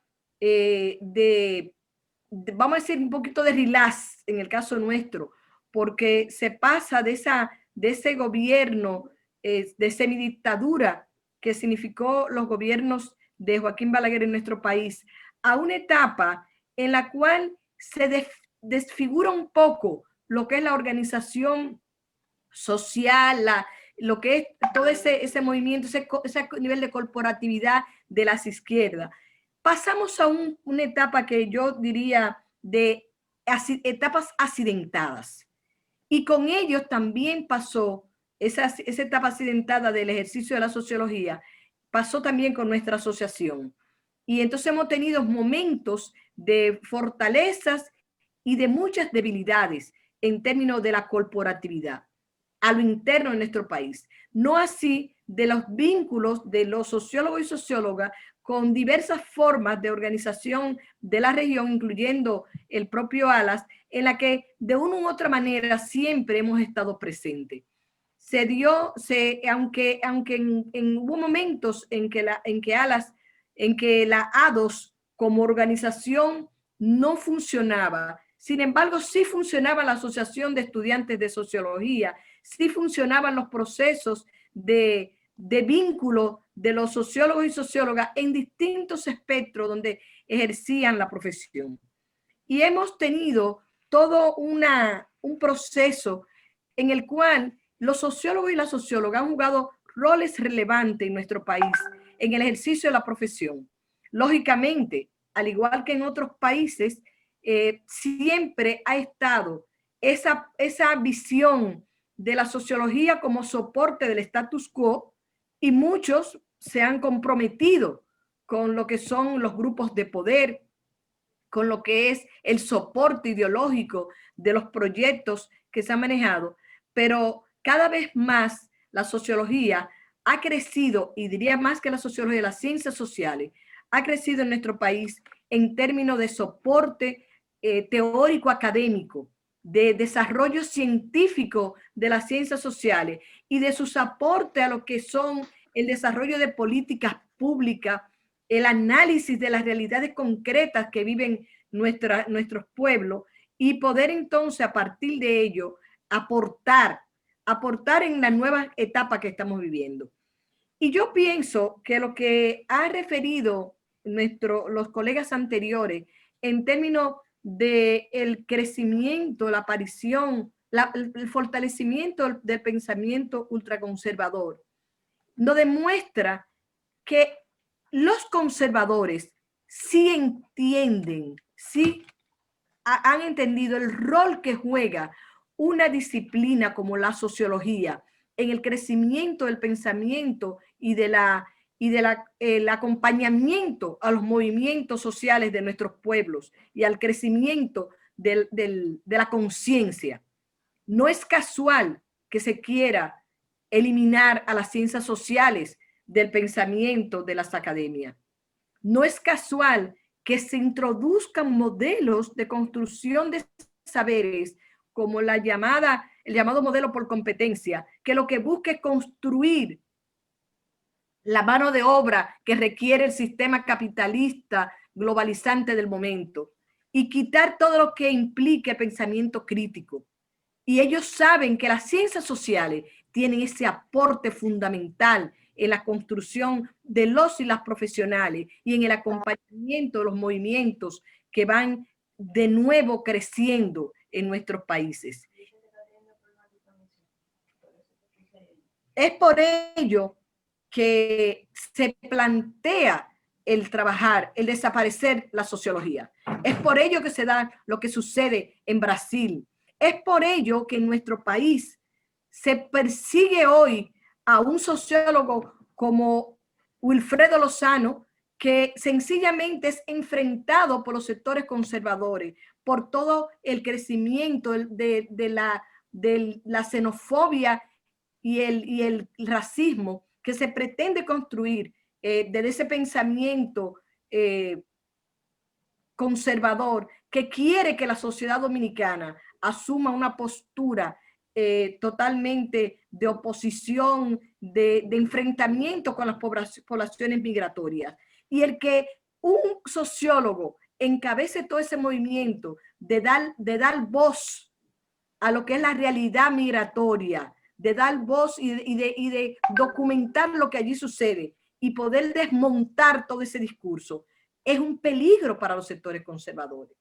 vamos a decir, un poquito de relax en el caso nuestro, porque se pasa de ese gobierno de semidictadura que significó los gobiernos de Joaquín Balaguer en nuestro país, a una etapa en la cual se desfigura un poco lo que es la organización social, lo que es todo ese movimiento, ese nivel de corporatividad de las izquierdas. Pasamos a una etapa que yo diría de etapas accidentadas. Y con ellos también pasó esa etapa accidentada del ejercicio de la sociología, pasó también con nuestra asociación. Y entonces hemos tenido momentos de fortalezas y de muchas debilidades en términos de la corporatividad a lo interno de nuestro país. No así de los vínculos de los sociólogos y sociólogas con diversas formas de organización de la región, incluyendo el propio ALAS, en la que de una u otra manera siempre hemos estado presentes. Aunque hubo momentos en que la ADOS como organización no funcionaba, sin embargo sí funcionaba la Asociación de Estudiantes de Sociología, sí funcionaban los procesos de vínculo de los sociólogos y sociólogas en distintos espectros donde ejercían la profesión. Y hemos tenido todo un proceso en el cual los sociólogos y las sociólogas han jugado roles relevantes en nuestro país en el ejercicio de la profesión. Lógicamente, al igual que en otros países, siempre ha estado esa visión de la sociología como soporte del status quo, y muchos se han comprometido con lo que son los grupos de poder, con lo que es el soporte ideológico de los proyectos que se han manejado, pero cada vez más la sociología ha crecido, y diría más que la sociología, las ciencias sociales, ha crecido en nuestro país en términos de soporte teórico académico, de desarrollo científico de las ciencias sociales y de sus aportes a lo que son el desarrollo de políticas públicas, el análisis de las realidades concretas que viven nuestros pueblos, y poder entonces a partir de ello aportar en la nueva etapa que estamos viviendo. Y yo pienso que lo que ha referido los colegas anteriores en términos del crecimiento, la aparición, el fortalecimiento del pensamiento ultraconservador, nos demuestra que los conservadores sí entienden, sí han entendido el rol que juega una disciplina como la sociología en el crecimiento del pensamiento y el acompañamiento a los movimientos sociales de nuestros pueblos y al crecimiento de la conciencia. No es casual que se quiera eliminar a las ciencias sociales del pensamiento de las academias. No es casual que se introduzcan modelos de construcción de saberes como el llamado modelo por competencia, que lo que busca es construir la mano de obra que requiere el sistema capitalista globalizante del momento y quitar todo lo que implique pensamiento crítico. Y ellos saben que las ciencias sociales tienen ese aporte fundamental en la construcción de los y las profesionales y en el acompañamiento de los movimientos que van de nuevo creciendo en nuestros países. Es por ello que se plantea el trabajar, el desaparecer la sociología. Es por ello que se da lo que sucede en Brasil. Es por ello que en nuestro país se persigue hoy a un sociólogo como Wilfredo Lozano, que sencillamente es enfrentado por los sectores conservadores, por todo el crecimiento de la xenofobia y el racismo que se pretende construir desde ese pensamiento conservador que quiere que la sociedad dominicana asuma una postura totalmente de oposición, de enfrentamiento con las poblaciones migratorias. Y el que un sociólogo encabece todo ese movimiento de dar voz a lo que es la realidad migratoria, de dar voz y de documentar lo que allí sucede y poder desmontar todo ese discurso, es un peligro para los sectores conservadores.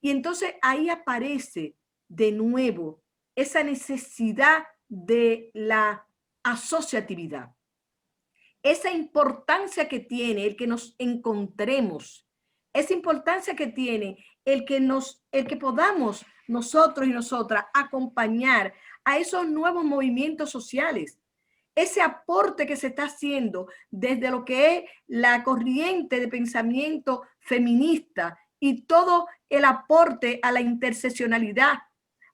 Y entonces ahí aparece de nuevo esa necesidad de la asociatividad, esa importancia que tiene el que nos encontremos, esa importancia que tiene el que podamos nosotros y nosotras acompañar a esos nuevos movimientos sociales, ese aporte que se está haciendo desde lo que es la corriente de pensamiento feminista y todo el aporte a la interseccionalidad,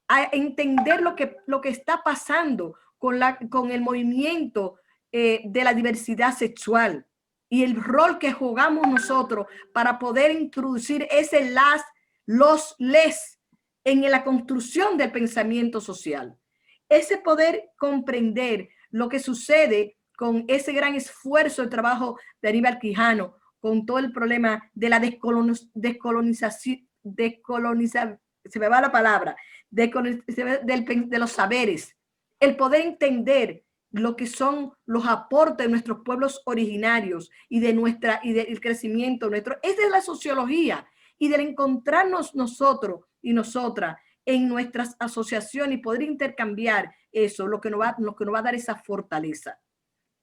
a entender lo que está pasando con el movimiento de la diversidad sexual y el rol que jugamos nosotros para poder introducir ese les en la construcción del pensamiento social. Ese poder comprender lo que sucede con ese gran esfuerzo de trabajo de Aníbal Quijano, con todo el problema de la descolonización, se me va la palabra, de los saberes, el poder entender lo que son los aportes de nuestros pueblos originarios y del crecimiento nuestro. Esa es la sociología, y del encontrarnos nosotros y nosotras en nuestras asociaciones y poder intercambiar eso, lo que nos va a dar esa fortaleza.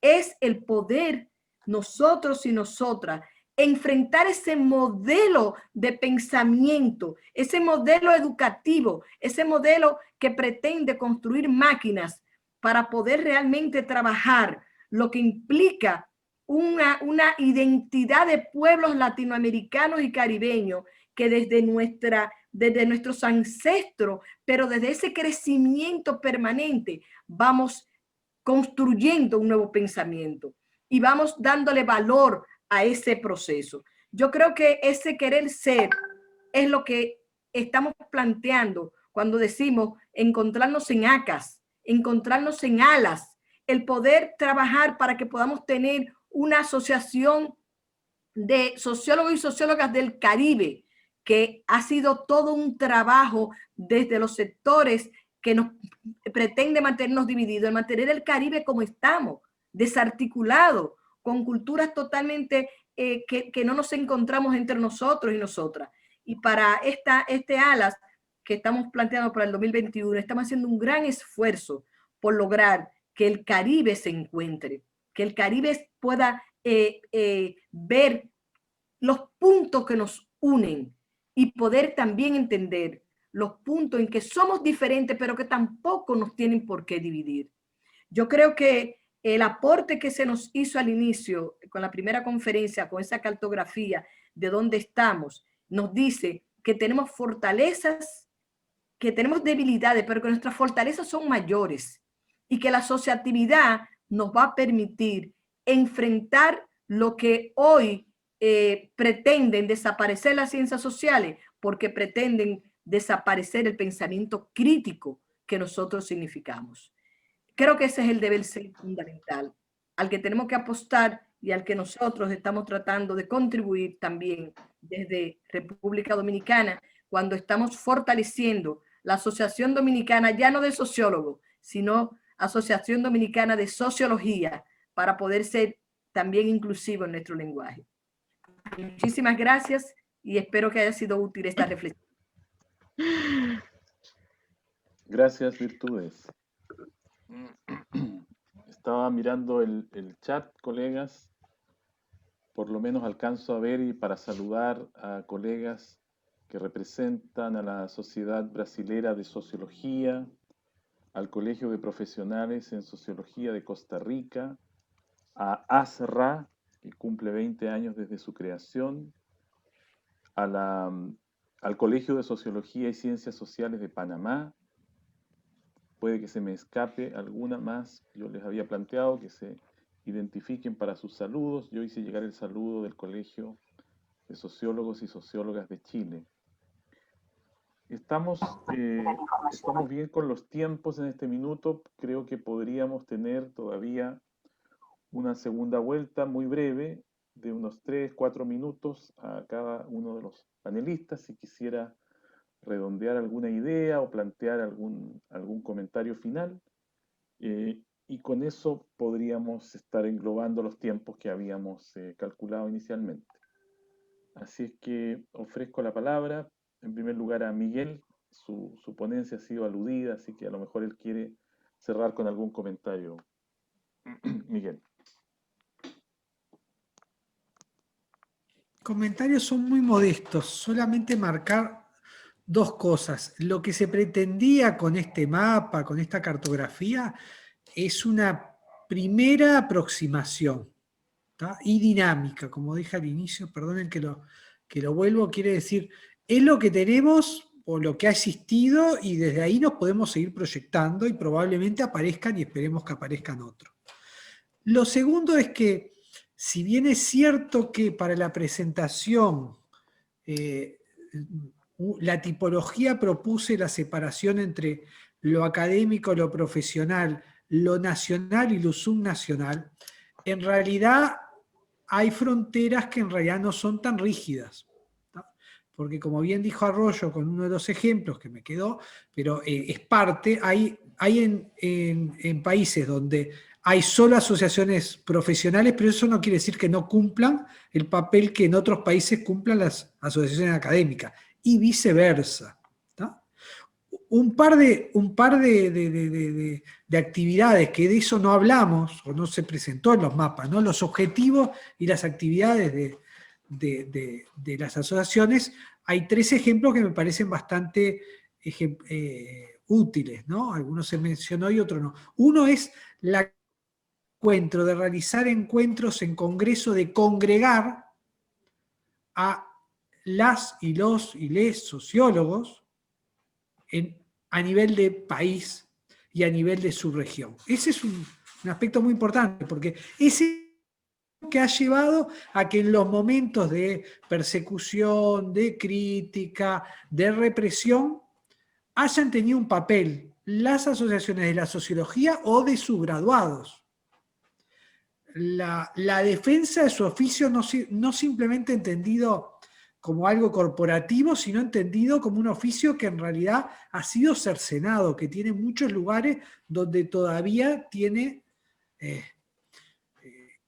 Es el poder nosotros y nosotras enfrentar ese modelo de pensamiento, ese modelo educativo, ese modelo que pretende construir máquinas para poder realmente trabajar lo que implica una identidad de pueblos latinoamericanos y caribeños que desde nuestros ancestros, pero desde ese crecimiento permanente, vamos construyendo un nuevo pensamiento y vamos dándole valor a ese proceso. Yo creo que ese querer ser es lo que estamos planteando cuando decimos encontrarnos en ACAS, encontrarnos en ALAS, el poder trabajar para que podamos tener una asociación de sociólogos y sociólogas del Caribe, que ha sido todo un trabajo desde los sectores que nos pretende mantenernos divididos, el mantener el Caribe como estamos, desarticulado, con culturas totalmente que no nos encontramos entre nosotros y nosotras. Y para este ALAS que estamos planteando para el 2021, estamos haciendo un gran esfuerzo por lograr que el Caribe se encuentre, que el Caribe pueda ver los puntos que nos unen y poder también entender los puntos en que somos diferentes, pero que tampoco nos tienen por qué dividir. Yo creo que el aporte que se nos hizo al inicio, con la primera conferencia, con esa cartografía de dónde estamos, nos dice que tenemos fortalezas, que tenemos debilidades, pero que nuestras fortalezas son mayores y que la asociatividad nos va a permitir enfrentar lo que hoy pretenden desaparecer las ciencias sociales, porque pretenden desaparecer el pensamiento crítico que nosotros significamos. Creo que ese es el deber ser fundamental, al que tenemos que apostar y al que nosotros estamos tratando de contribuir también desde República Dominicana, cuando estamos fortaleciendo la Asociación Dominicana, ya no de sociólogos, sino Asociación Dominicana de Sociología, para poder ser también inclusivo en nuestro lenguaje. Muchísimas gracias y espero que haya sido útil esta reflexión. Gracias, Virtudes. Estaba mirando el chat, colegas. Por lo menos alcanzo a ver y para saludar a colegas que representan a la Sociedad Brasilera de Sociología, al Colegio de Profesionales en Sociología de Costa Rica, a ASRA, que cumple 20 años desde su creación, al Colegio de Sociología y Ciencias Sociales de Panamá. Puede que se me escape alguna más. Yo les había planteado que se identifiquen para sus saludos. Yo hice llegar el saludo del Colegio de Sociólogos y Sociólogas de Chile. Estamos bien con los tiempos en este minuto. Creo que podríamos tener todavía una segunda vuelta muy breve de unos 3-4 minutos a cada uno de los panelistas. Si quisiera redondear alguna idea o plantear algún comentario final. Y con eso podríamos estar englobando los tiempos que habíamos calculado inicialmente. Así es que ofrezco la palabra, en primer lugar, a Miguel. Su ponencia ha sido aludida, así que a lo mejor él quiere cerrar con algún comentario. Miguel. Comentarios son muy modestos, solamente marcar dos cosas. Lo que se pretendía con este mapa, con esta cartografía, es una primera aproximación, ¿tá? Y dinámica, como dije al inicio, perdonen que lo vuelvo, quiere decir, es lo que tenemos o lo que ha existido y desde ahí nos podemos seguir proyectando y probablemente aparezcan y esperemos que aparezcan otros. Lo segundo es que, si bien es cierto que para la presentación la tipología propuse la separación entre lo académico, lo profesional, lo nacional y lo subnacional, en realidad hay fronteras que en realidad no son tan rígidas. ¿No? Porque como bien dijo Arroyo con uno de los ejemplos que me quedó, pero es parte, hay en países donde hay solo asociaciones profesionales, pero eso no quiere decir que no cumplan el papel que en otros países cumplan las asociaciones académicas, y viceversa. ¿No? Un par de actividades que de eso no hablamos, o no se presentó en los mapas, ¿no? Los objetivos y las actividades de las asociaciones, hay 3 ejemplos que me parecen bastante útiles, ¿no? Algunos se mencionó y otros no. Uno es de realizar encuentros en congreso, de congregar a las y los y les sociólogos a nivel de país y a nivel de su región. Ese es un aspecto muy importante, porque ese que ha llevado a que en los momentos de persecución, de crítica, de represión, hayan tenido un papel las asociaciones de la sociología o de sus graduados. La defensa de su oficio no simplemente entendido como algo corporativo, sino entendido como un oficio que en realidad ha sido cercenado, que tiene muchos lugares donde todavía tiene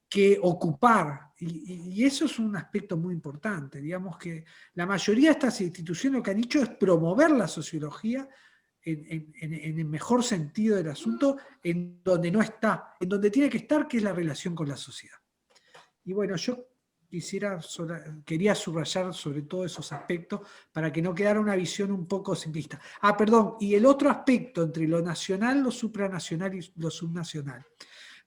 que ocupar. Y eso es un aspecto muy importante. Digamos que la mayoría de estas instituciones lo que han hecho es promover la sociología en el mejor sentido del asunto, en donde no está, en donde tiene que estar, que es la relación con la sociedad. Y bueno, yo quería subrayar sobre todos esos aspectos para que no quedara una visión un poco simplista. Perdón, y el otro aspecto entre lo nacional, lo supranacional y lo subnacional.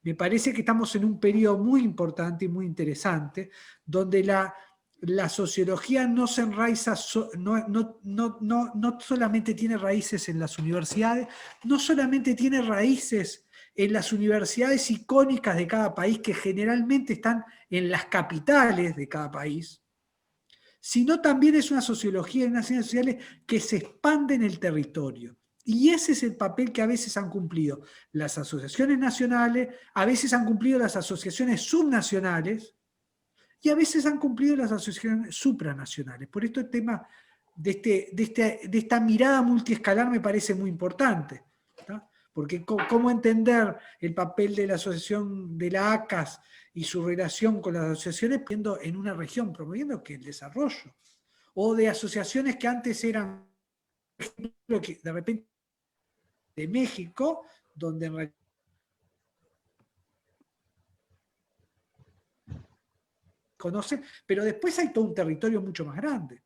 Me parece que estamos en un periodo muy importante y muy interesante, donde la sociología no se enraiza, no solamente tiene raíces en las universidades, no solamente tiene raíces en las universidades icónicas de cada país, que generalmente están en las capitales de cada país, sino también es una sociología y unas ciencias sociales que se expande en el territorio. Y ese es el papel que a veces han cumplido las asociaciones nacionales, a veces han cumplido las asociaciones subnacionales, y a veces han cumplido las asociaciones supranacionales. Por esto el tema de esta mirada multiescalar me parece muy importante, ¿no? Porque cómo entender el papel de la asociación de la ACAS y su relación con las asociaciones en una región, promoviendo que el desarrollo, o de asociaciones que antes eran, por ejemplo, que de repente de México, donde en realidad conocen, pero después hay todo un territorio mucho más grande.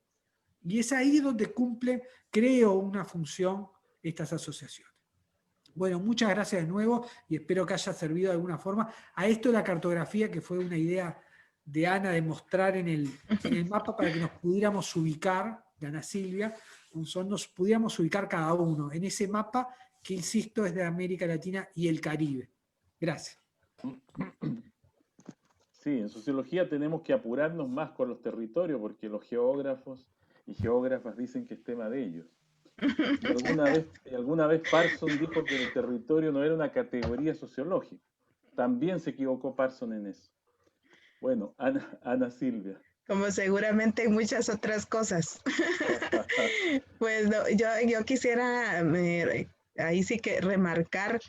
Y es ahí donde cumple, creo, una función estas asociaciones. Bueno, muchas gracias de nuevo y espero que haya servido de alguna forma. A esto de la cartografía, que fue una idea de Ana de mostrar en el mapa para que nos pudiéramos ubicar, de Ana Silvia, nos pudiéramos ubicar cada uno en ese mapa que, insisto, es de América Latina y el Caribe. Gracias. Sí, en sociología tenemos que apurarnos más con los territorios porque los geógrafos y geógrafas dicen que es tema de ellos. Y alguna vez Parson dijo que el territorio no era una categoría sociológica. También se equivocó Parson en eso. Bueno, Ana Silvia. Como seguramente muchas otras cosas. Pues no, yo quisiera ahí sí que remarcar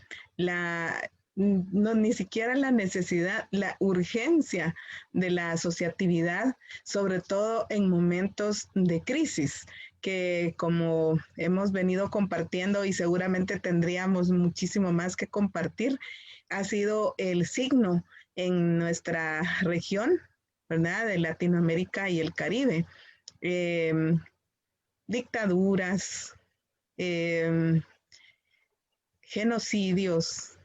no, ni siquiera la necesidad, la urgencia de la asociatividad, sobre todo en momentos de crisis, que como hemos venido compartiendo y seguramente tendríamos muchísimo más que compartir, ha sido el signo en nuestra región, ¿verdad? De Latinoamérica y el Caribe. Dictaduras, genocidios,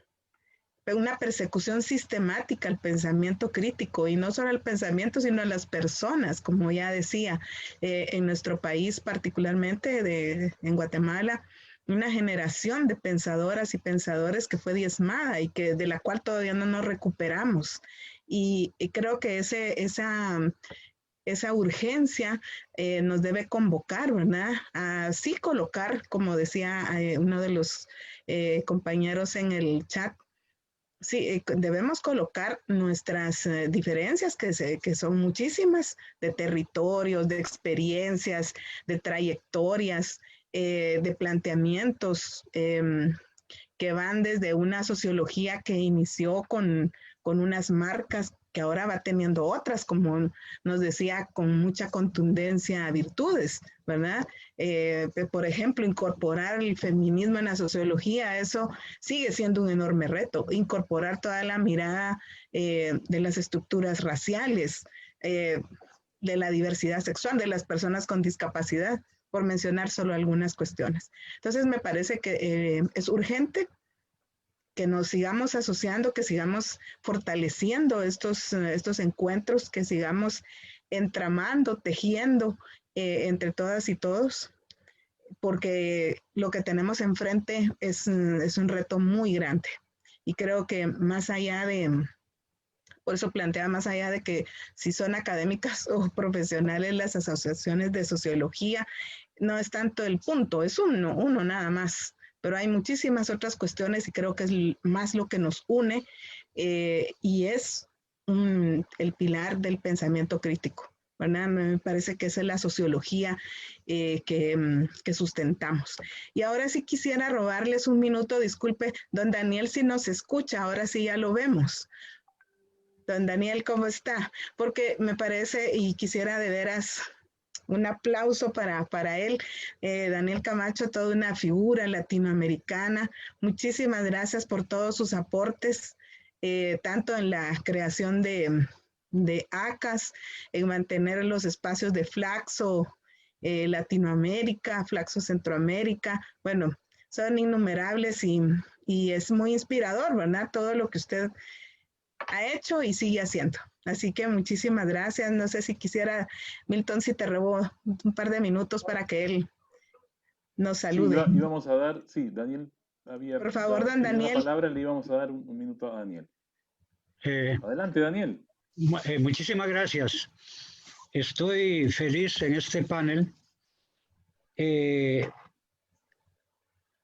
una persecución sistemática al pensamiento crítico, y no solo al pensamiento, sino a las personas, como ya decía, en nuestro país, particularmente en Guatemala, una generación de pensadoras y pensadores que fue diezmada y de la cual todavía no nos recuperamos. Y creo que esa urgencia nos debe convocar, ¿verdad? Así colocar, como decía uno de los compañeros en el chat, sí, debemos colocar nuestras diferencias, que son muchísimas, de territorios, de experiencias, de trayectorias, de planteamientos que van desde una sociología que inició con unas marcas, que ahora va teniendo otras, como nos decía con mucha contundencia, virtudes, ¿verdad? Por ejemplo, incorporar el feminismo en la sociología, eso sigue siendo un enorme reto. Incorporar toda la mirada de las estructuras raciales, de la diversidad sexual, de las personas con discapacidad, por mencionar solo algunas cuestiones. Entonces, me parece que es urgente que nos sigamos asociando, que sigamos fortaleciendo estos encuentros, que sigamos entramando, tejiendo entre todas y todos, porque lo que tenemos enfrente es un reto muy grande. Y creo que más allá por eso plantea, más allá de que si son académicas o profesionales las asociaciones de sociología, no es tanto el punto, es uno nada más. Pero hay muchísimas otras cuestiones y creo que es más lo que nos une y es el pilar del pensamiento crítico, ¿verdad? Me parece que esa es la sociología que sustentamos. Y ahora sí quisiera robarles un minuto, disculpe, don Daniel, si nos escucha, ahora sí ya lo vemos. Don Daniel, ¿cómo está? Porque me parece, y quisiera de veras un aplauso para él. Daniel Camacho, toda una figura latinoamericana. Muchísimas gracias por todos sus aportes, tanto en la creación de ACAS, en mantener los espacios de Flaxo Latinoamérica, Flaxo Centroamérica. Bueno, son innumerables y es muy inspirador, ¿verdad? Todo lo que usted ha hecho y sigue haciendo. Así que muchísimas gracias. No sé si quisiera, Milton, si te robo un par de minutos para que él nos salude. Sí, íbamos a dar, sí, Daniel había... Por favor, don Daniel. La palabra, le íbamos a dar un minuto a Daniel. Adelante, Daniel. Muchísimas gracias. Estoy feliz en este panel.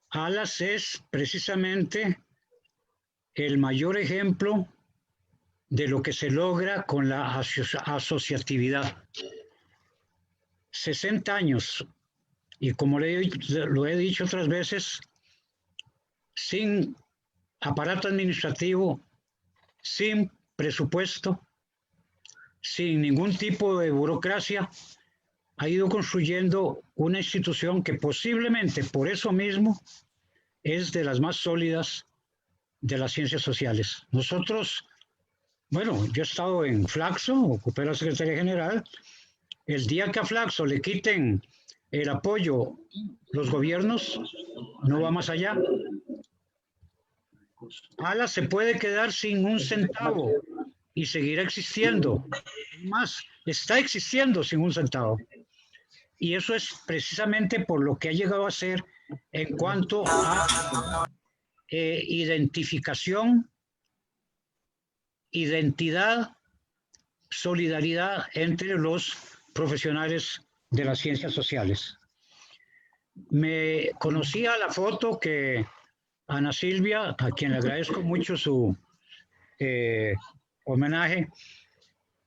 ALAS es precisamente el mayor ejemplo de lo que se logra con la asociatividad. 60 años, y como lo he dicho otras veces, sin aparato administrativo, sin presupuesto, sin ningún tipo de burocracia, ha ido construyendo una institución que posiblemente por eso mismo es de las más sólidas de las ciencias sociales. Nosotros bueno, yo he estado en Flaxo, ocupé la Secretaría General. El día que a Flaxo le quiten el apoyo los gobiernos, no va más allá. Alas se puede quedar sin un centavo y seguirá existiendo. Más, está existiendo sin un centavo. Y eso es precisamente por lo que ha llegado a ser en cuanto a identificación, identidad, solidaridad entre los profesionales de las ciencias sociales. Me conocía la foto que Ana Silvia, a quien le agradezco mucho su homenaje,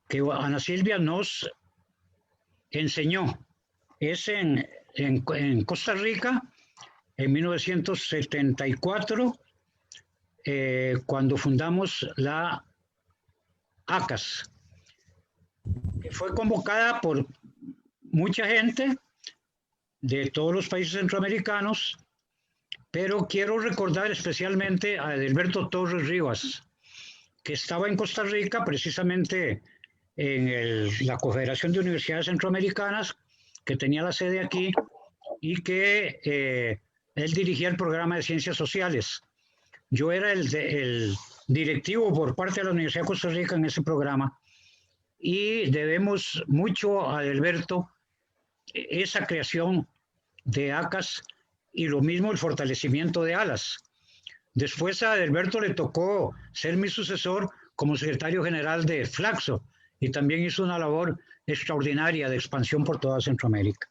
que Ana Silvia nos enseñó. Es en Costa Rica, en 1974, cuando fundamos la ACAS, que fue convocada por mucha gente de todos los países centroamericanos, pero quiero recordar especialmente a Edilberto Torres Rivas, que estaba en Costa Rica precisamente en la Confederación de Universidades Centroamericanas, que tenía la sede aquí, y que él dirigía el programa de Ciencias Sociales. Yo era el directivo por parte de la Universidad de Costa Rica en ese programa, y debemos mucho a Edilberto esa creación de ACAS y lo mismo el fortalecimiento de ALAS. Después a Edilberto le tocó ser mi sucesor como secretario general de Flaxo y también hizo una labor extraordinaria de expansión por toda Centroamérica.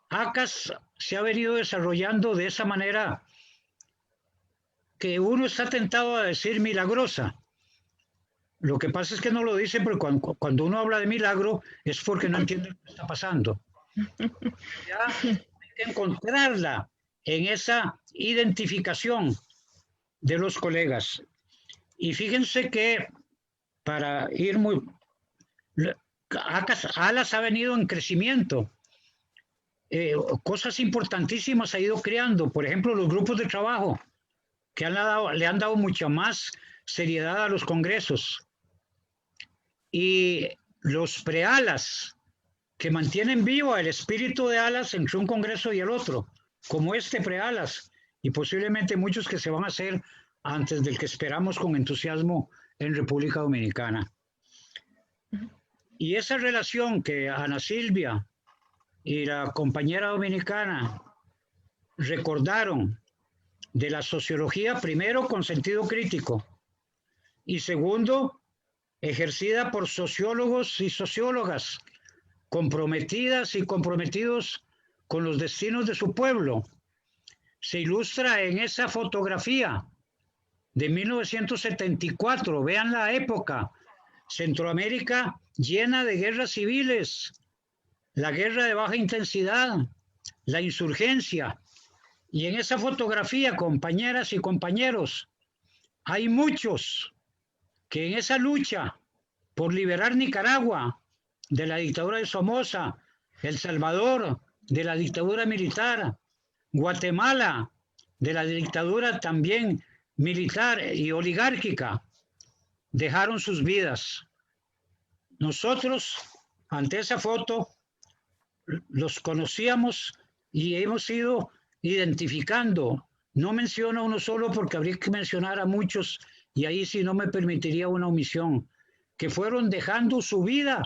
ACAS se ha venido desarrollando de esa manera que uno está tentado a decir milagrosa. Lo que pasa es que no lo dice porque cuando uno habla de milagro es porque no entiende lo que está pasando. Ya hay que encontrarla en esa identificación de los colegas. Y fíjense que para ir muy... ALAS ha venido en crecimiento. Cosas importantísimas ha ido creando. Por ejemplo, los grupos de trabajo que le han dado mucha más seriedad a los congresos. Y los pre-ALAS, que mantienen vivo el espíritu de ALAS entre un congreso y el otro, como este pre-ALAS, y posiblemente muchos que se van a hacer antes del que esperamos con entusiasmo en República Dominicana. Y esa relación que Ana Silvia y la compañera dominicana recordaron de la sociología, primero con sentido crítico y segundo ejercida por sociólogos y sociólogas comprometidas y comprometidos con los destinos de su pueblo, se ilustra en esa fotografía de 1974. Vean la época, Centroamérica llena de guerras civiles, la guerra de baja intensidad, la insurgencia. Y en esa fotografía, compañeras y compañeros, hay muchos que en esa lucha por liberar Nicaragua de la dictadura de Somoza, El Salvador de la dictadura militar, Guatemala de la dictadura también militar y oligárquica, dejaron sus vidas. Nosotros, ante esa foto, los conocíamos y hemos ido identificando. No menciono uno solo porque habría que mencionar a muchos y ahí sí no me permitiría una omisión, que fueron dejando su vida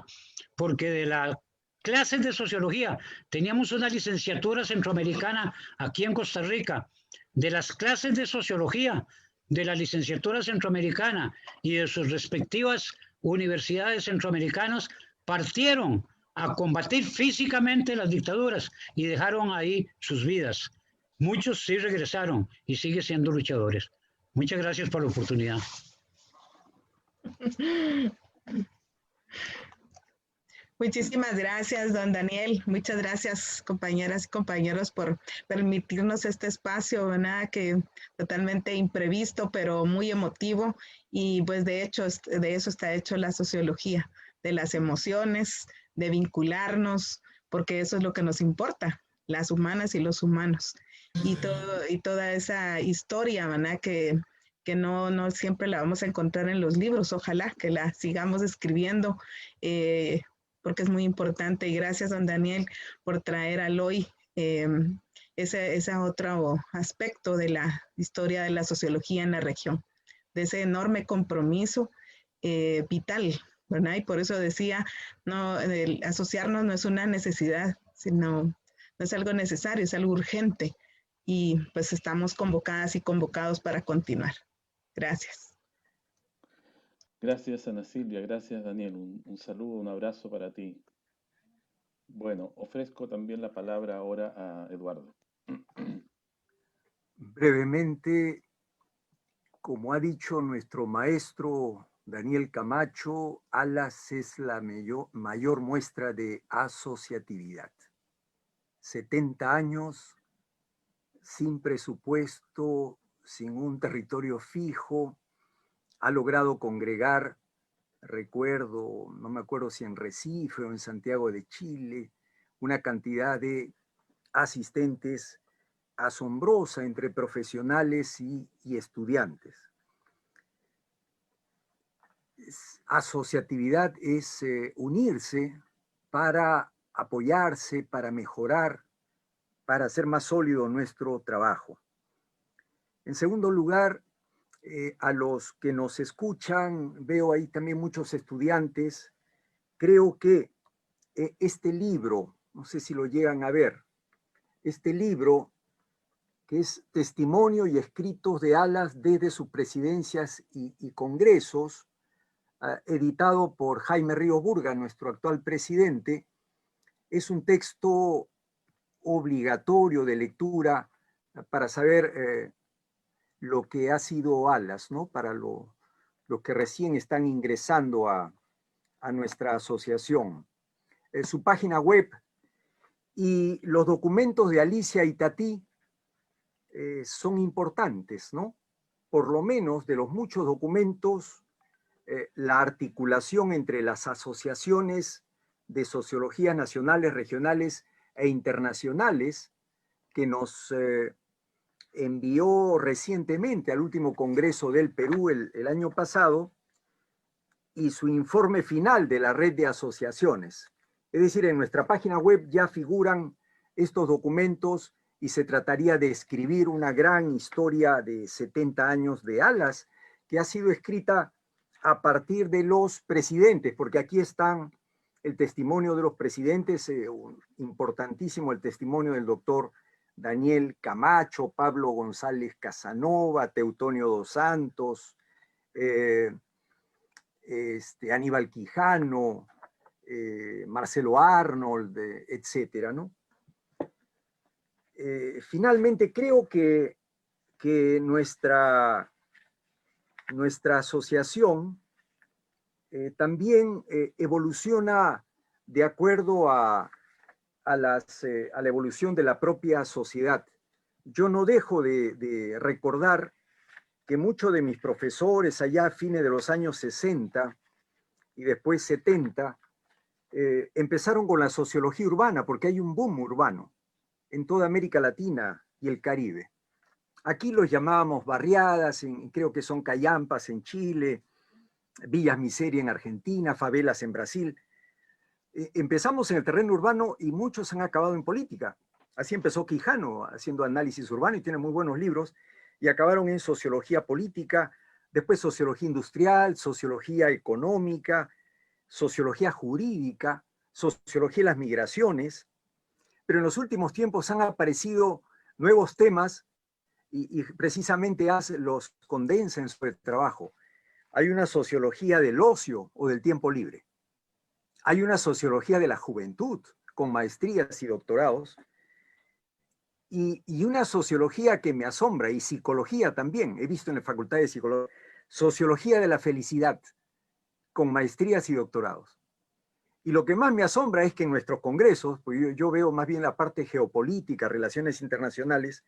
porque de las clases de sociología teníamos una licenciatura centroamericana aquí en Costa Rica, de las clases de sociología de la licenciatura centroamericana y de sus respectivas universidades centroamericanas partieron a combatir físicamente las dictaduras y dejaron ahí sus vidas. Muchos sí regresaron y siguen siendo luchadores. Muchas gracias por la oportunidad. Muchísimas gracias, don Daniel. Muchas gracias, compañeras y compañeros, por permitirnos este espacio, ¿verdad? Que totalmente imprevisto, pero muy emotivo. Y pues de hecho, de eso está hecho la sociología, de las emociones, de vincularnos, porque eso es lo que nos importa, las humanas y los humanos. Y toda esa historia, ¿verdad? Que que no siempre la vamos a encontrar en los libros. Ojalá que la sigamos escribiendo, porque es muy importante. Y gracias, don Daniel, por traer al hoy ese otro aspecto de la historia de la sociología en la región, de ese enorme compromiso vital, ¿verdad? Y por eso decía, no, asociarnos no es una necesidad, sino no es algo necesario, es algo urgente. Y pues estamos convocadas y convocados para continuar. Gracias. Gracias, Ana Silvia. Gracias, Daniel. Un saludo, un abrazo para ti. Bueno, ofrezco también la palabra ahora a Eduardo. Brevemente, como ha dicho nuestro maestro Daniel Camacho, ALAS es la mayor muestra de asociatividad. 70 años, sin presupuesto, sin un territorio fijo, ha logrado congregar, recuerdo, no me acuerdo si en Recife o en Santiago de Chile, una cantidad de asistentes asombrosa entre profesionales y estudiantes. Asociatividad es unirse para apoyarse, para mejorar, para hacer más sólido nuestro trabajo. En segundo lugar, a los que nos escuchan, veo ahí también muchos estudiantes. Creo que este libro, no sé si lo llegan a ver, este libro que es Testimonio y Escritos de ALAS desde sus presidencias y congresos, editado por Jaime Ríos Burga, nuestro actual presidente, es un texto obligatorio de lectura para saber lo que ha sido ALAS, ¿no? Para los que recién están ingresando a nuestra asociación. Su página web y los documentos de Alicia Itatí son importantes, ¿no? Por lo menos de los muchos documentos, la articulación entre las asociaciones de sociología nacionales, regionales e internacionales que nos envió recientemente al último Congreso del Perú el año pasado, y su informe final de la red de asociaciones. Es decir, en nuestra página web ya figuran estos documentos y se trataría de escribir una gran historia de 70 años de ALAS que ha sido escrita a partir de los presidentes, porque aquí están el testimonio de los presidentes, importantísimo el testimonio del doctor Daniel Camacho, Pablo González Casanova, Teutonio dos Santos, Aníbal Quijano, Marcelo Arnold, etcétera, ¿no? Finalmente, creo que nuestra asociación también evoluciona de acuerdo a la evolución de la propia sociedad. Yo no dejo de recordar que muchos de mis profesores allá a fines de los años 60 y después 70 empezaron con la sociología urbana, porque hay un boom urbano en toda América Latina y el Caribe. Aquí los llamábamos barriadas, creo que son callampas en Chile, villas miseria en Argentina, favelas en Brasil. Empezamos en el terreno urbano y muchos han acabado en política. Así empezó Quijano haciendo análisis urbano y tiene muy buenos libros, y acabaron en sociología política, después sociología industrial, sociología económica, sociología jurídica, sociología de las migraciones. Pero en los últimos tiempos han aparecido nuevos temas y precisamente los condensa en su trabajo. Hay una sociología del ocio o del tiempo libre. Hay una sociología de la juventud con maestrías y doctorados. Y una sociología que me asombra, y psicología también, he visto en la Facultad de Psicología, sociología de la felicidad con maestrías y doctorados. Y lo que más me asombra es que en nuestros congresos, pues yo veo más bien la parte geopolítica, relaciones internacionales,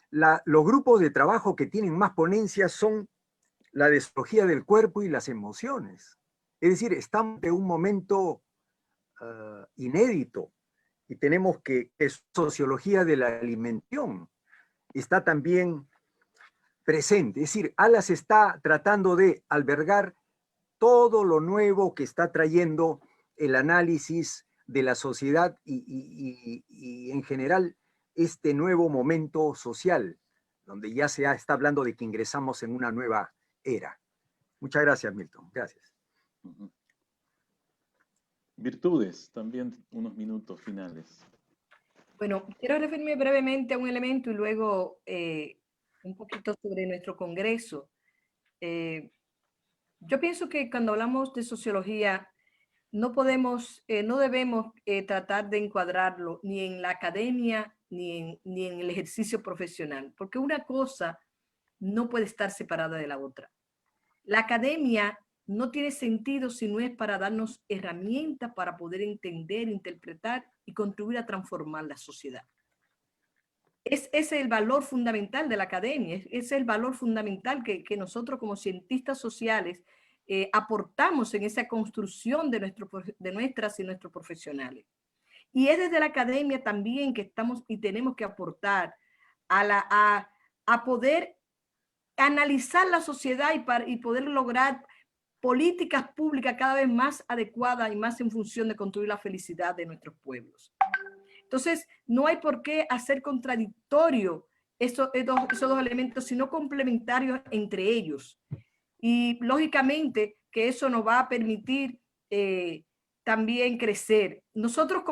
los grupos de trabajo que tienen más ponencias son la de sociología del cuerpo y las emociones. Es decir, estamos en un momento inédito y tenemos que es sociología de la alimentación. Está también presente. Es decir, ALAS está tratando de albergar todo lo nuevo que está trayendo el análisis de la sociedad y en general este nuevo momento social, donde ya se está hablando de que ingresamos en una nueva era. Muchas gracias, Milton. Gracias. Virtudes, también unos minutos finales. Bueno, quiero referirme brevemente a un elemento y luego un poquito sobre nuestro Congreso. Yo pienso que cuando hablamos de sociología, no debemos tratar de encuadrarlo ni en la academia ni en el ejercicio profesional, porque una cosa no puede estar separada de la otra. La academia no tiene sentido si no es para darnos herramientas para poder entender, interpretar y contribuir a transformar la sociedad. Ese es el valor fundamental de la academia, ese es el valor fundamental que nosotros como cientistas sociales aportamos en esa construcción de nuestras y nuestros profesionales. Y es desde la academia también que estamos y tenemos que aportar a poder analizar la sociedad y poder lograr políticas públicas cada vez más adecuadas y más en función de construir la felicidad de nuestros pueblos. Entonces, no hay por qué hacer contradictorio esos dos elementos, sino complementarios entre ellos. Y lógicamente que eso nos va a permitir también crecer. Nosotros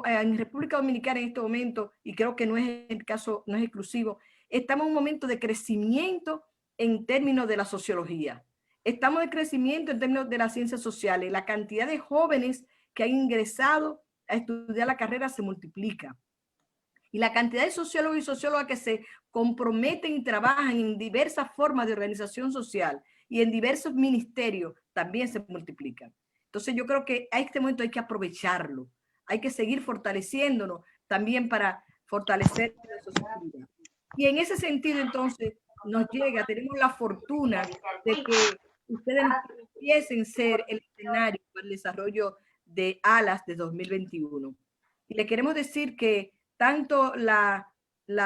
en República Dominicana en este momento, y creo que no es el caso, no es exclusivo, estamos en un momento de crecimiento en términos de la sociología. Estamos en crecimiento en términos de las ciencias sociales. La cantidad de jóvenes que han ingresado a estudiar la carrera se multiplica. Y la cantidad de sociólogos y sociólogas que se comprometen y trabajan en diversas formas de organización social y en diversos ministerios también se multiplican. Entonces yo creo que a este momento hay que aprovecharlo. Hay que seguir fortaleciéndonos también para fortalecer la sociedad. Y en ese sentido entonces tenemos la fortuna de que ustedes empiecen a ser el escenario para el desarrollo de ALAS de 2021. Y le queremos decir que tanto la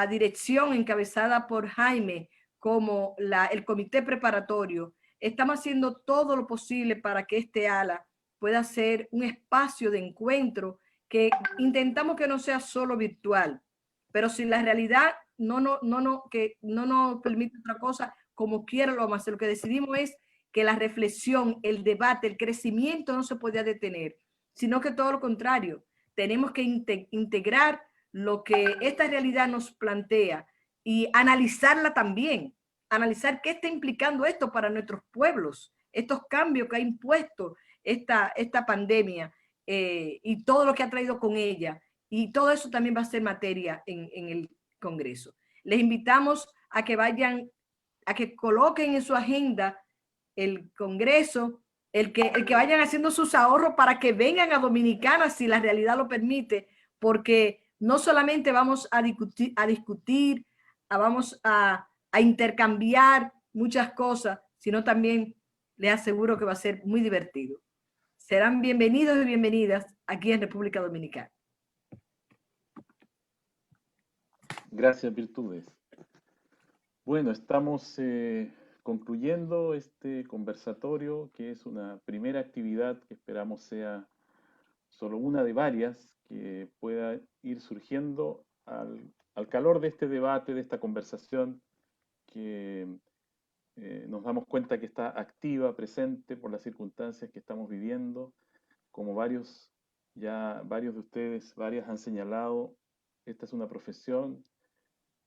dirección encabezada por Jaime como el comité preparatorio, estamos haciendo todo lo posible para que este ALA pueda ser un espacio de encuentro que intentamos que no sea solo virtual, pero si la realidad no nos permite otra cosa, como quiera lo vamos a hacer. Lo que decidimos es que la reflexión, el debate, el crecimiento no se podía detener, sino que todo lo contrario, tenemos que integrar lo que esta realidad nos plantea y analizarla también, analizar qué está implicando esto para nuestros pueblos, estos cambios que ha impuesto esta pandemia y todo lo que ha traído con ella. Y todo eso también va a ser materia en el Congreso. Les invitamos a que vayan, a que coloquen en su agenda el Congreso, el que vayan haciendo sus ahorros para que vengan a Dominicana si la realidad lo permite, porque no solamente vamos a discutir, vamos a intercambiar muchas cosas, sino también les aseguro que va a ser muy divertido. Serán bienvenidos y bienvenidas aquí en República Dominicana. Gracias, Virtudes. Bueno, estamos concluyendo este conversatorio, que es una primera actividad que esperamos sea solo una de varias que pueda ir surgiendo al calor de este debate, de esta conversación, que nos damos cuenta que está activa, presente por las circunstancias que estamos viviendo. Como varios de ustedes, varias han señalado, esta es una profesión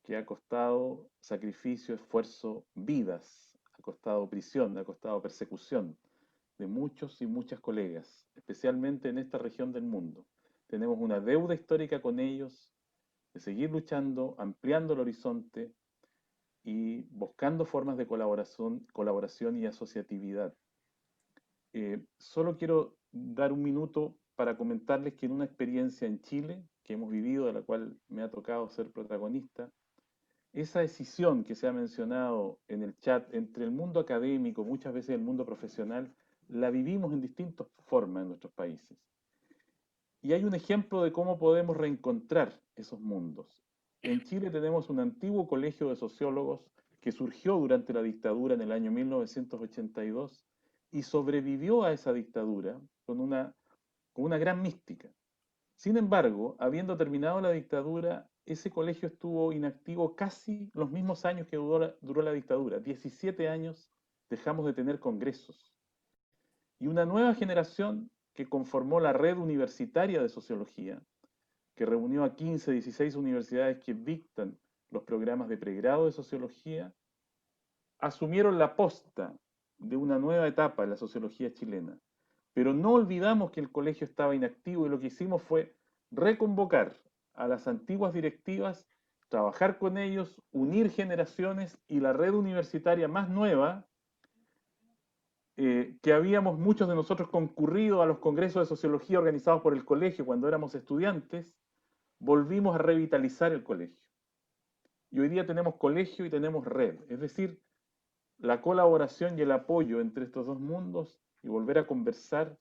que ha costado sacrificio, esfuerzo, vidas, ha costado prisión, ha costado persecución de muchos y muchas colegas, especialmente en esta región del mundo. Tenemos una deuda histórica con ellos, de seguir luchando, ampliando el horizonte y buscando formas de colaboración y asociatividad. Solo quiero dar un minuto para comentarles que en una experiencia en Chile que hemos vivido, de la cual me ha tocado ser protagonista, esa decisión que se ha mencionado en el chat entre el mundo académico, muchas veces el mundo profesional, la vivimos en distintas formas en nuestros países. Y hay un ejemplo de cómo podemos reencontrar esos mundos. En Chile tenemos un antiguo colegio de sociólogos que surgió durante la dictadura en el año 1982 y sobrevivió a esa dictadura con una gran mística. Sin embargo, habiendo terminado la dictadura, ese colegio estuvo inactivo casi los mismos años que duró la dictadura. 17 años dejamos de tener congresos. Y una nueva generación que conformó la red universitaria de sociología, que reunió a 15, 16 universidades que dictan los programas de pregrado de sociología, asumieron la posta de una nueva etapa en la sociología chilena. Pero no olvidamos que el colegio estaba inactivo y lo que hicimos fue reconvocar a las antiguas directivas, trabajar con ellos, unir generaciones y la red universitaria más nueva, que habíamos muchos de nosotros concurrido a los congresos de sociología organizados por el colegio cuando éramos estudiantes, volvimos a revitalizar el colegio. Y hoy día tenemos colegio y tenemos red, es decir, la colaboración y el apoyo entre estos dos mundos y volver a conversar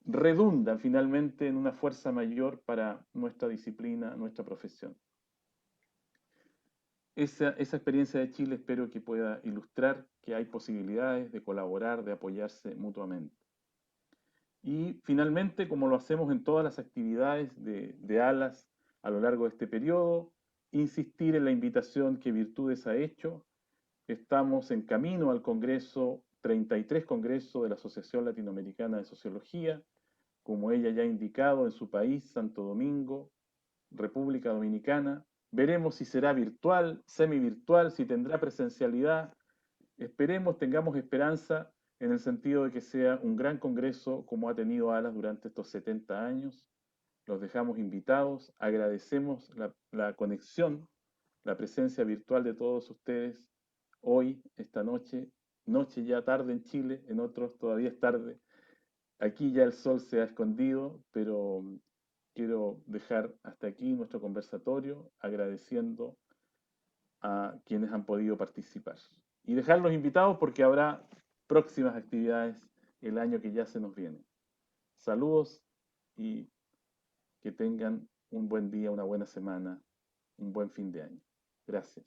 redunda finalmente en una fuerza mayor para nuestra disciplina, nuestra profesión. Esa experiencia de Chile espero que pueda ilustrar que hay posibilidades de colaborar, de apoyarse mutuamente. Y finalmente, como lo hacemos en todas las actividades de ALAS a lo largo de este periodo, insistir en la invitación que Virtudes ha hecho. Estamos en camino al Congreso, 33 Congreso de la Asociación Latinoamericana de Sociología, como ella ya ha indicado, en su país, Santo Domingo, República Dominicana. Veremos si será virtual, semivirtual, si tendrá presencialidad. Esperemos, tengamos esperanza en el sentido de que sea un gran congreso como ha tenido ALAS durante estos 70 años. Los dejamos invitados, agradecemos la conexión, la presencia virtual de todos ustedes hoy, esta noche ya tarde en Chile, en otros todavía es tarde. Aquí ya el sol se ha escondido, pero quiero dejar hasta aquí nuestro conversatorio, agradeciendo a quienes han podido participar. Y dejarlos invitados porque habrá próximas actividades el año que ya se nos viene. Saludos y que tengan un buen día, una buena semana, un buen fin de año. Gracias.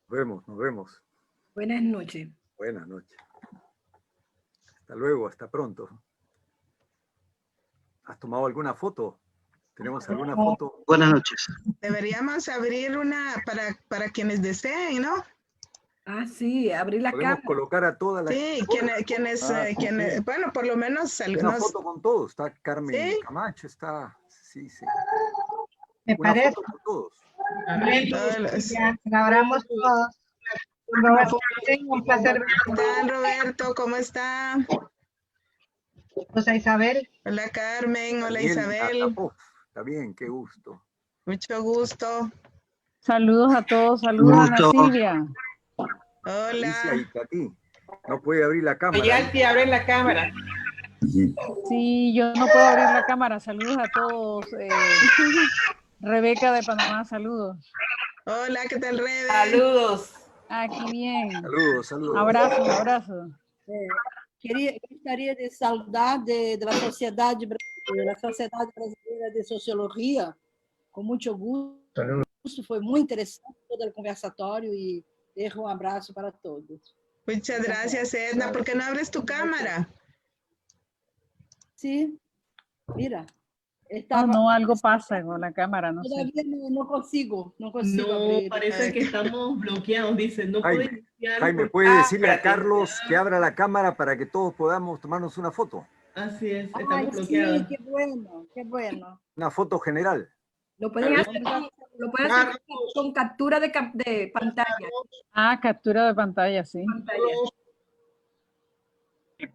Nos vemos. Buenas noches. Buenas noches. Hasta luego, hasta pronto. ¿Has tomado alguna foto? ¿Tenemos alguna foto? Buenas noches. Deberíamos abrir una para quienes deseen, ¿no? Ah, sí, abrir la Podemos cámara. colocar a todas las... Sí, quienes, bueno, por lo menos Una algunos. foto con todos. Está Carmen ¿Sí? Camacho, está... Sí. Me Una parece. foto con todos. Ya, colaboramos todos. Roberto, un placer verte. ¿Cómo están, Roberto? ¿Cómo está? José Isabel. Hola, Carmen. Hola, Daniel Isabel. Atapov. Está bien, qué gusto. Mucho gusto. Saludos a todos, saludos a Ana Silvia. Alicia Hola. y Tati. No puede abrir la cámara. Oye, Alti, abren la cámara. Sí, yo no puedo abrir la cámara. Saludos a todos. Rebeca de Panamá, saludos. Hola, ¿qué tal, Rebe? Saludos. Aquí bien. Saludos. Abrazo. Gostaria de saudar da Sociedade Brasileira de Sociologia, com muito gosto. Foi muito interessante todo o conversatório e dejo um abraço para todos. Muchas gracias, Edna. ¿Por qué no abres tu cámara? Sí, mira. No, algo pasa con la cámara, no sé. Todavía no consigo No, abrir. parece que estamos bloqueados, dice. No puede iniciar. Jaime, ¿puede decirle a Carlos que abra la cámara para que todos podamos tomarnos una foto? Así es, estamos Ay, bloqueados. sí, qué bueno. Una foto general. Lo pueden hacer con captura de pantalla. Ah, captura de pantalla, sí.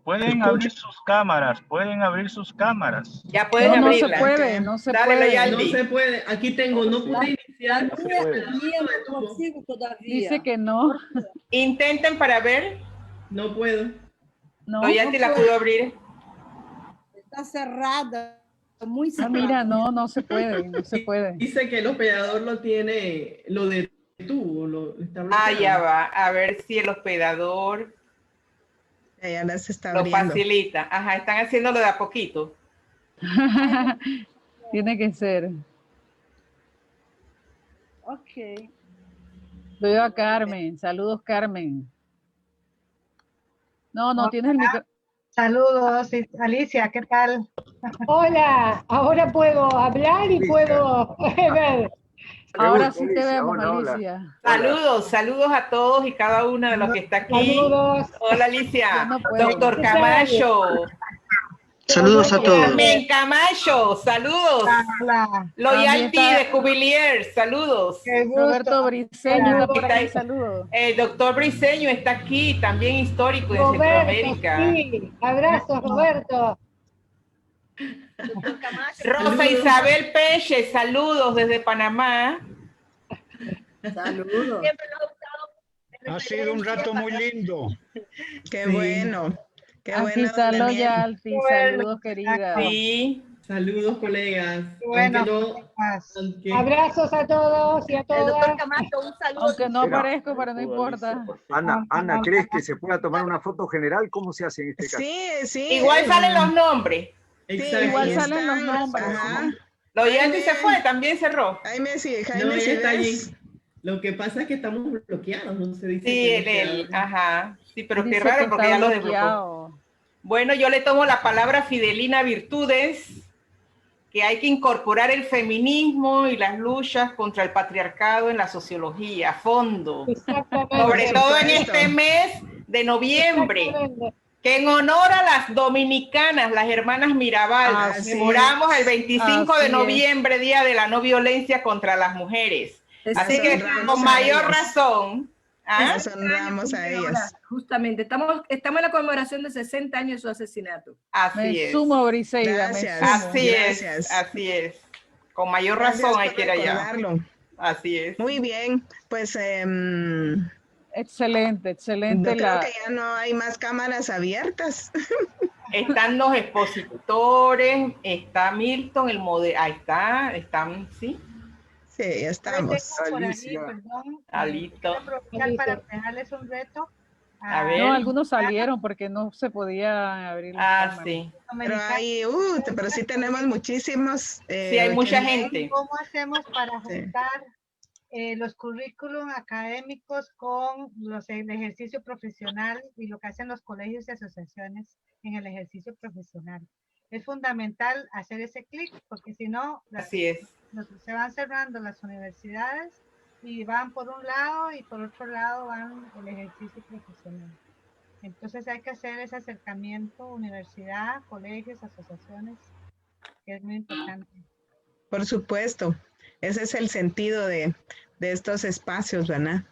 Pueden abrir sus cámaras, Ya pueden abrirla. No se Dale, puede. Yaldi. No se puede. Aquí tengo, no pude iniciar. No consigo todavía. Dice que no. Intenten para ver. No puedo. No, Yaldi la pudo abrir. Está cerrada, muy cerrada. Mira, no se puede. Dice que el hospedador lo tiene, lo detuvo. Está ya va. A ver si el hospedador Ya se está lo abriendo. facilita. Ajá, están haciéndolo de a poquito. Tiene que ser. Ok. Veo a Carmen. Saludos, Carmen. No tienes el micrófono. Saludos, Alicia, ¿qué tal? Hola, ahora puedo hablar y puedo ver. Ahora sí te Alicia, vemos, hola, hola. Alicia. Saludos a todos y cada una de los que está aquí. Saludos. Hola Alicia. No puedo. Doctor Camacho. Saludos a todos. Carmen Camacho, saludos. Hola. Loyalty También está- de Cubilier, saludos. Qué gusto. Roberto Briceño está por Está ahí, ahí. saludos. El doctor Briceño está aquí, también histórico de Roberto, Centroamérica. sí. Abrazos, Roberto. Rosa Isabel Peche, saludos desde Panamá. Saludos. Ha sido un rato muy lindo. Qué bueno. Qué Aquí bueno. está doña Miel. Loyalty, saludos, querida. Sí. Saludos, colegas. Bueno, Aunque Abrazos a todos y a Doctor todas. Camacho, un saludo. Aunque no Mira. aparezco, pero no importa. Ana, ¿crees que se pueda tomar una foto general? ¿Cómo se hace en este caso? Sí, sí. Igual salen los nombres. Exacto. Igual ahí salen los están. nombres. Ajá. Loyalty Jaime. se fue, también cerró. Jaime, sí, No, Jaime, ella sí está allí. ves. Lo que pasa es que estamos bloqueados, no se dice. Sí, que no se abre. ajá. Sí, pero qué Dice raro que porque está ya lo desbloqueó. bloqueado. Bueno, yo le tomo la palabra Fidelina Virtudes, que hay que incorporar el feminismo y las luchas contra el patriarcado en la sociología a fondo. Exactamente. Sobre todo en supuesto. este mes de noviembre, Exactamente. que en honor a las dominicanas, las hermanas Mirabal, Así conmemoramos es. el 25 Así de es. noviembre, Día de la No Violencia contra las Mujeres. Así que honramos con a mayor ellas. razón. ¿ah? Nos honramos a ellas. Justamente, estamos en la conmemoración de 60 años de su asesinato. Así Me es. sumo, Briseida, me Gracias. sumo. Así Gracias. es, así es. Con mayor Gracias razón por hay que ir allá. recordarlo. Así es. Muy bien, pues Excelente, excelente. yo creo que ya no hay más cámaras abiertas. Están los expositores, está Milton, el modelo, ahí está, están, sí, Sí, ya estamos. por ahí, Alicia. perdón. Alito. Quiero aprovechar para dejarles un reto. A ver. No, algunos salieron porque no se podía abrir la Ah, cámara. sí. Pero hay, pero sí tenemos muchísimos. Sí, hay mucha gente. ¿Cómo hacemos para Sí. juntar los currículum académicos con el ejercicio profesional y lo que hacen los colegios y asociaciones en el ejercicio profesional? Es fundamental hacer ese clic porque si no, Así es. se van cerrando las universidades y van por un lado y por otro lado van el ejercicio profesional. Entonces hay que hacer ese acercamiento, universidad, colegios, asociaciones, que es muy importante. Por supuesto, ese es el sentido de estos espacios, ¿verdad?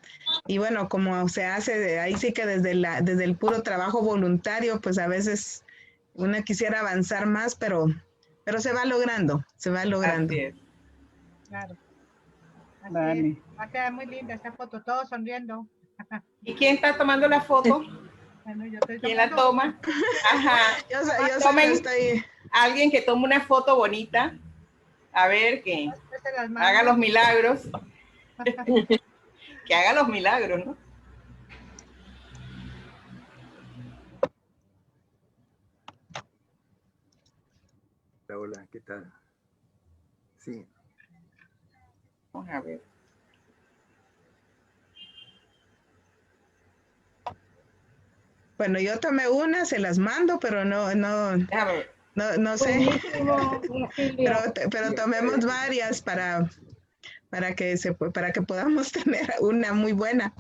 Y bueno, como se hace, ahí sí que desde el puro trabajo voluntario, pues a veces uno quisiera avanzar más, pero se va logrando, se va logrando. Así es. Claro. Así Vale. es. Va a quedar muy linda esta foto, todos sonriendo. ¿Y quién está tomando la foto? Bueno, yo estoy ¿Quién la tomando- toma? Ajá. Yo solo Tomen estoy... alguien que tome una foto bonita. A ver, que Después se las mando. haga los milagros. Que haga los milagros, ¿no? Hola, ¿qué tal? Sí. Vamos a ver. Bueno, yo tomé una, se las mando, pero no Déjame ver. sé. Buenísimo, Virgilio. Pero tomemos varias para que podamos tener una muy buena.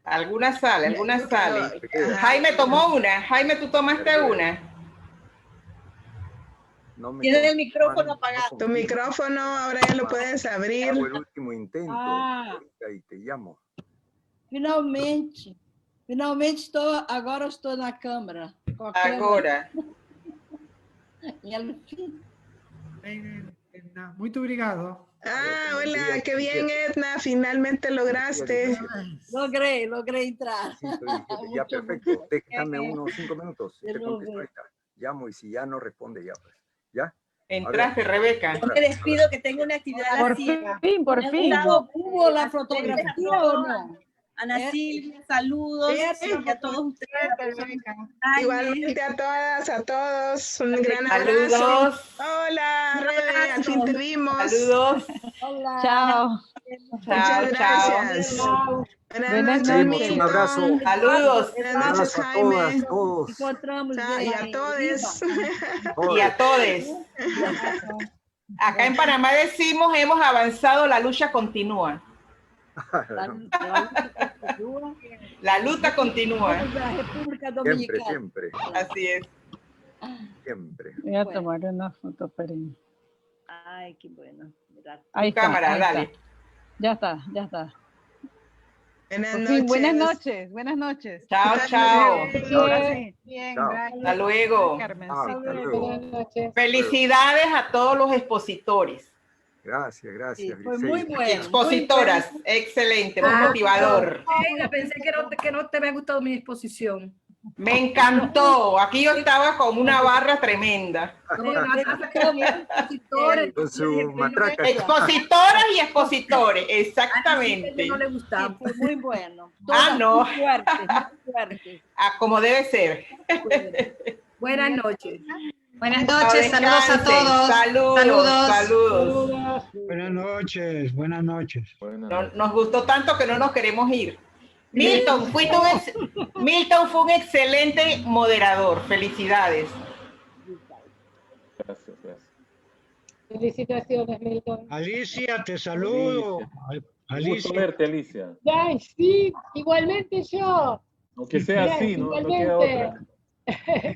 Alguna sale, alguna sale. Ajá. Jaime tomó una. Jaime, ¿tú tomaste una? No me Tiene el confirman, micrófono no apagado. Tu confirman. micrófono ahora ya lo puedes abrir. Hago el último intento Ah. ahorita y te llamo. Finalmente. Finalmente agora estou na câmera. Com a câmera. Agora. E ela- Edna, muito obrigado. Ah, hola, qué bien, Edna, finalmente lograste. Logrei entrar. Sí, soy 17. Ya, perfecto. Déjame unos 5 minutos. De Te contesto nuevo. ahorita. Llamo y si ya no responde, ya pues. ¿Ya? Entraste, Rebeca. Yo me despido que tengo una actividad a Por las 7. fin, por fin. ¿Hubo la fotografía o no? Ana Silvia, saludos y a todos ustedes. Igualmente a todas, a todos, un gran abrazo. Saludos. Hola, Rebe, al fin te vimos. Saludos. Hola. Chao. Muchas gracias. Buenas noches. Un abrazo. Saludos. Buenas noches, a Jaime. todas, todos. Y a todos. Y a todos. Acá en Panamá decimos, hemos avanzado, la lucha continúa. La lucha continúa. Siempre, siempre. Así es. Siempre. Voy a tomar una foto, Perín. Ay, qué bueno. Ahí está, Cámara, ahí dale. está. Ya está, ya está. Buenas Por fin, noches. buenas noches, buenas noches. Chao, chao. Bien, Chao. gracias. Hasta luego. Hasta luego. Buenas noches. Felicidades a todos los expositores. Gracias, gracias. Fue muy Grisel. bueno. Expositoras, excelente, muy motivador. Pensé que no te había gustado mi exposición. Me encantó. Aquí yo estaba con una barra tremenda. Con su matraca. Expositoras y expositores, exactamente. No le gustaba. Sí, fue muy bueno. Ah, no. Muy fuerte, muy fuerte. Ah, como debe ser. Buenas noches. Buenas noches, saludos a todos. Saludos, saludos. Buenas noches, buenas noches. Nos gustó tanto que no nos queremos ir. Milton, Milton fue un excelente moderador. Felicidades. Gracias, gracias. Felicitaciones, Milton. Alicia, te saludo. Un gusto Alicia. verte, Alicia. Ay, sí, igualmente yo. Aunque sea así, no queda Igualmente. otra.